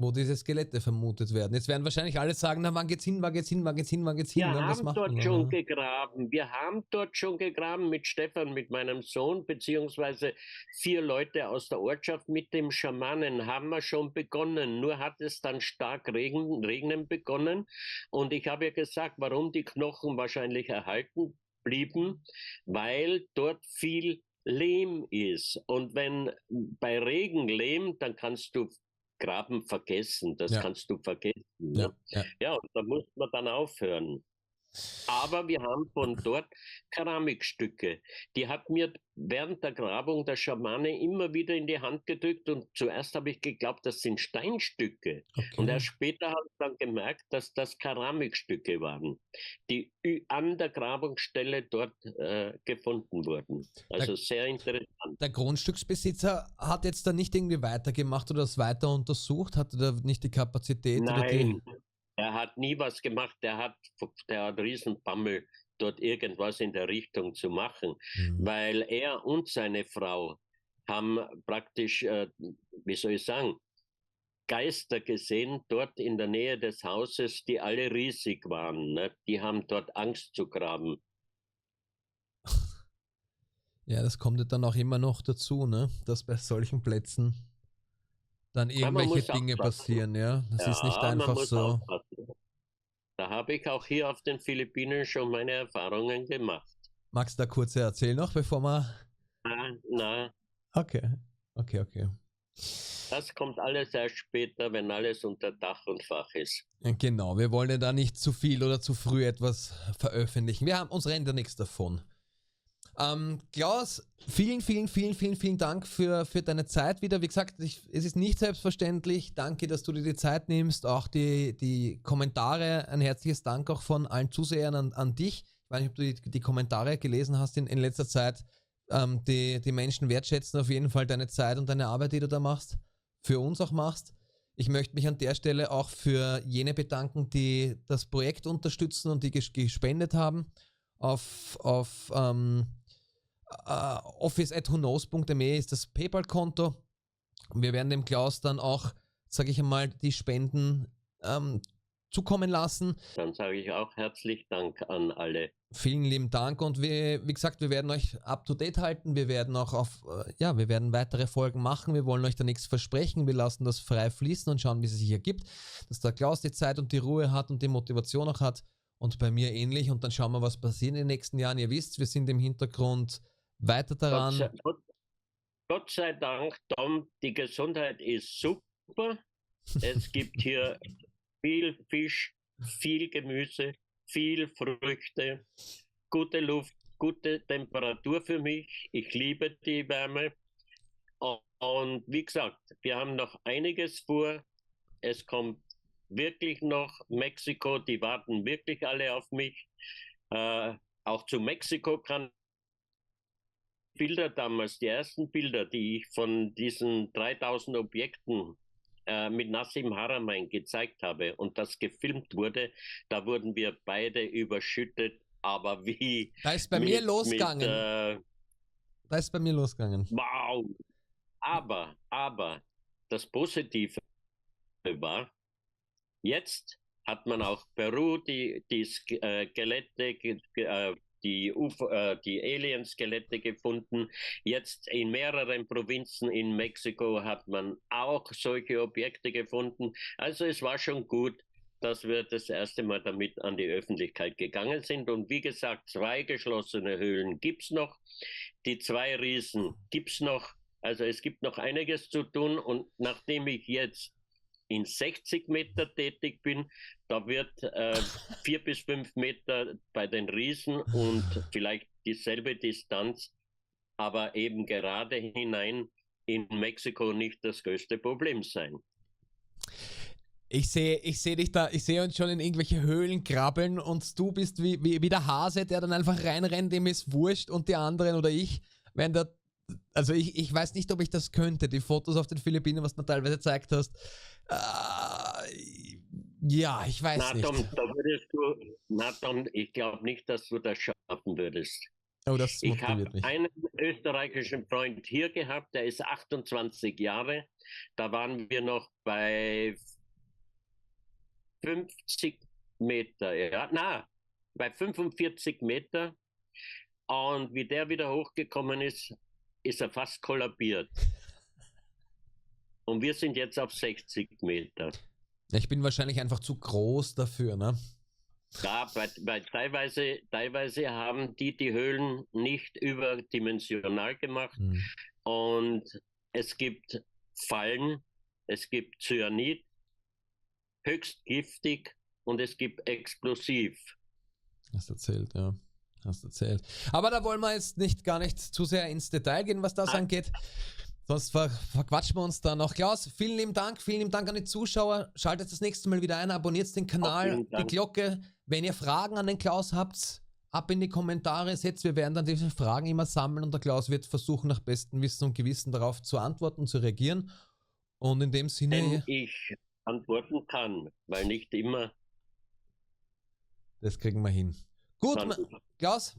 wo diese Skelette vermutet werden. Jetzt werden wahrscheinlich alle sagen, na, wann geht's hin, wann geht's hin, wann geht's hin, wann geht's hin? Wir Ne? Was haben macht dort man, schon oder? gegraben. Wir haben dort schon gegraben mit Stefan, mit meinem Sohn, beziehungsweise 4 Leute aus der Ortschaft. Mit dem Schamanen haben wir schon begonnen. Nur hat es dann stark regnen begonnen. Und ich habe ja gesagt, warum die Knochen wahrscheinlich erhalten blieben, weil dort viel Lehm ist. Und wenn bei Regen Lehm, dann kannst du Graben vergessen. Das Ja. kannst du vergessen. Ja, Ne? ja. Ja, und da muss man dann aufhören. Aber wir haben von dort Keramikstücke. Die hat mir während der Grabung der Schamane immer wieder in die Hand gedrückt und zuerst habe ich geglaubt, das sind Steinstücke. Und Okay. erst später habe ich dann gemerkt, dass das Keramikstücke waren, die an der Grabungsstelle dort gefunden wurden. Also sehr interessant. Der Grundstücksbesitzer hat jetzt da nicht irgendwie weitergemacht oder das weiter untersucht? Hatte da nicht die Kapazität? Oder die... Nein, er hat nie was gemacht. Der hat Riesenbammel, dort irgendwas in der Richtung zu machen, weil er und seine Frau haben praktisch, wie soll ich sagen, Geister gesehen dort in der Nähe des Hauses, die alle riesig waren. Ne? Die haben dort Angst zu graben. Ja, das kommt ja dann auch immer noch dazu, ne? Dass bei solchen Plätzen dann irgendwelche Dinge passieren, ja. Das ist nicht einfach so. Aufpassen. Da habe ich auch hier auf den Philippinen schon meine Erfahrungen gemacht. Magst du da kurz erzählen noch, bevor wir... Na. Okay. Das kommt alles erst später, wenn alles unter Dach und Fach ist. Genau, wir wollen ja da nicht zu viel oder zu früh etwas veröffentlichen. Wir haben uns rennt ja nichts davon. Klaus, vielen Dank für deine Zeit wieder. Wie gesagt, es ist nicht selbstverständlich. Danke, dass du dir die Zeit nimmst. Auch die Kommentare, ein herzliches Dank auch von allen Zusehern an dich. Ich weiß nicht, ob du die Kommentare gelesen hast in letzter Zeit. Die Menschen wertschätzen auf jeden Fall deine Zeit und deine Arbeit, die du da machst, für uns auch machst. Ich möchte mich an der Stelle auch für jene bedanken, die das Projekt unterstützen und die gespendet haben. Auf office@whoknows.me ist das PayPal-Konto. Wir werden dem Klaus dann auch, sage ich einmal, die Spenden zukommen lassen. Dann sage ich auch herzlich Dank an alle. Vielen lieben Dank und wie gesagt, wir werden euch up to date halten. Wir werden auch wir werden weitere Folgen machen. Wir wollen euch da nichts versprechen. Wir lassen das frei fließen und schauen, wie es sich ergibt. Dass der Klaus die Zeit und die Ruhe hat und die Motivation auch hat. Und bei mir ähnlich. Und dann schauen wir, was passiert in den nächsten Jahren. Ihr wisst, wir sind im Hintergrund weiter daran. Gott sei Dank, Tom, die Gesundheit ist super. Es gibt hier viel Fisch, viel Gemüse, viel Früchte, gute Luft, gute Temperatur für mich. Ich liebe die Wärme. Und wie gesagt, wir haben noch einiges vor. Es kommt wirklich noch Mexiko, die warten wirklich alle auf mich. Auch zu Mexiko kann Bilder damals, die ersten Bilder, die ich von diesen 3000 Objekten mit Nassim Haramein gezeigt habe und das gefilmt wurde, da wurden wir beide überschüttet, aber wie... Da ist bei mir losgegangen. Da ist bei mir losgegangen. Wow! Aber das Positive war, jetzt hat man auch Peru die Skelette, die Alien-Skelette gefunden. Jetzt in mehreren Provinzen in Mexiko hat man auch solche Objekte gefunden. Also es war schon gut, dass wir das erste Mal damit an die Öffentlichkeit gegangen sind. Und wie gesagt, 2 geschlossene Höhlen gibt's noch. Die 2 Riesen gibt's noch. Also es gibt noch einiges zu tun. Und nachdem ich jetzt in 60 Meter tätig bin, da wird 4 bis 5 Meter bei den Riesen und vielleicht dieselbe Distanz, aber eben gerade hinein in Mexiko nicht das größte Problem sein. Ich sehe dich da, ich sehe uns schon in irgendwelche Höhlen krabbeln und du bist wie der Hase, der dann einfach reinrennt, dem ist wurscht und die anderen oder ich, wenn da, also ich weiß nicht, ob ich das könnte, die Fotos auf den Philippinen, was du teilweise gezeigt hast, ja, ich weiß nicht. Tom, ich glaube nicht, dass du das schaffen würdest. Oh, das Ich habe motiviert mich. einen österreichischen Freund hier gehabt, der ist 28 Jahre. Da waren wir noch bei 50 Meter, ja, bei 45 Meter. Und wie der wieder hochgekommen ist, ist er fast kollabiert. Und wir sind jetzt auf 60 Meter. Ich bin wahrscheinlich einfach zu groß dafür, ne? Ja, weil teilweise haben die Höhlen nicht überdimensional gemacht. Und es gibt Fallen, es gibt Cyanid, höchst giftig und es gibt explosiv. Hast erzählt, ja. Hast erzählt. Aber da wollen wir jetzt gar nicht zu sehr ins Detail gehen, was das angeht. Sonst verquatschen wir uns da noch. Klaus, vielen lieben Dank an die Zuschauer. Schaltet das nächste Mal wieder ein, abonniert den Kanal, die Glocke. Wenn ihr Fragen an den Klaus habt, ab in die Kommentare setzt. Wir werden dann diese Fragen immer sammeln und der Klaus wird versuchen, nach bestem Wissen und Gewissen darauf zu antworten, zu reagieren. Und in dem Sinne... Wenn ich antworten kann, weil nicht immer... Das kriegen wir hin. Gut, Klaus,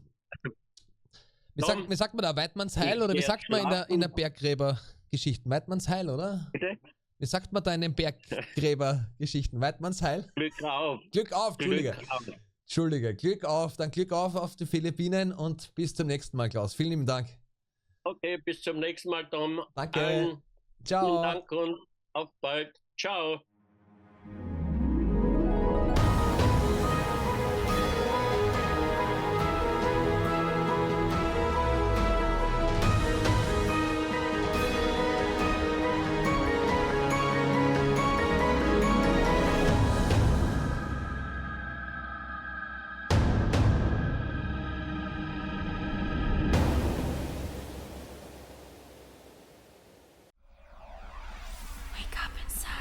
wie sagt man da? Weidmannsheil oder wie sagt man in der Berggräber-Geschichten? Weidmannsheil, oder? Bitte? Wie sagt man da in den Berggräber-Geschichten? Weidmannsheil? Glück auf. Glück auf, Entschuldige. Entschuldige, Glück auf die Philippinen und bis zum nächsten Mal, Klaus. Vielen lieben Dank. Okay, bis zum nächsten Mal, Tom. Danke. Ciao. Vielen Dank und auf bald. Ciao.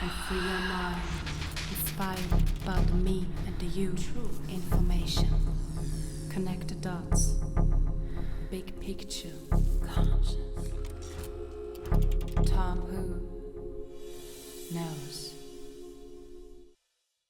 And free your mind, inspired by the me and the you. Information, connect the dots, big picture, conscious. Tom who knows.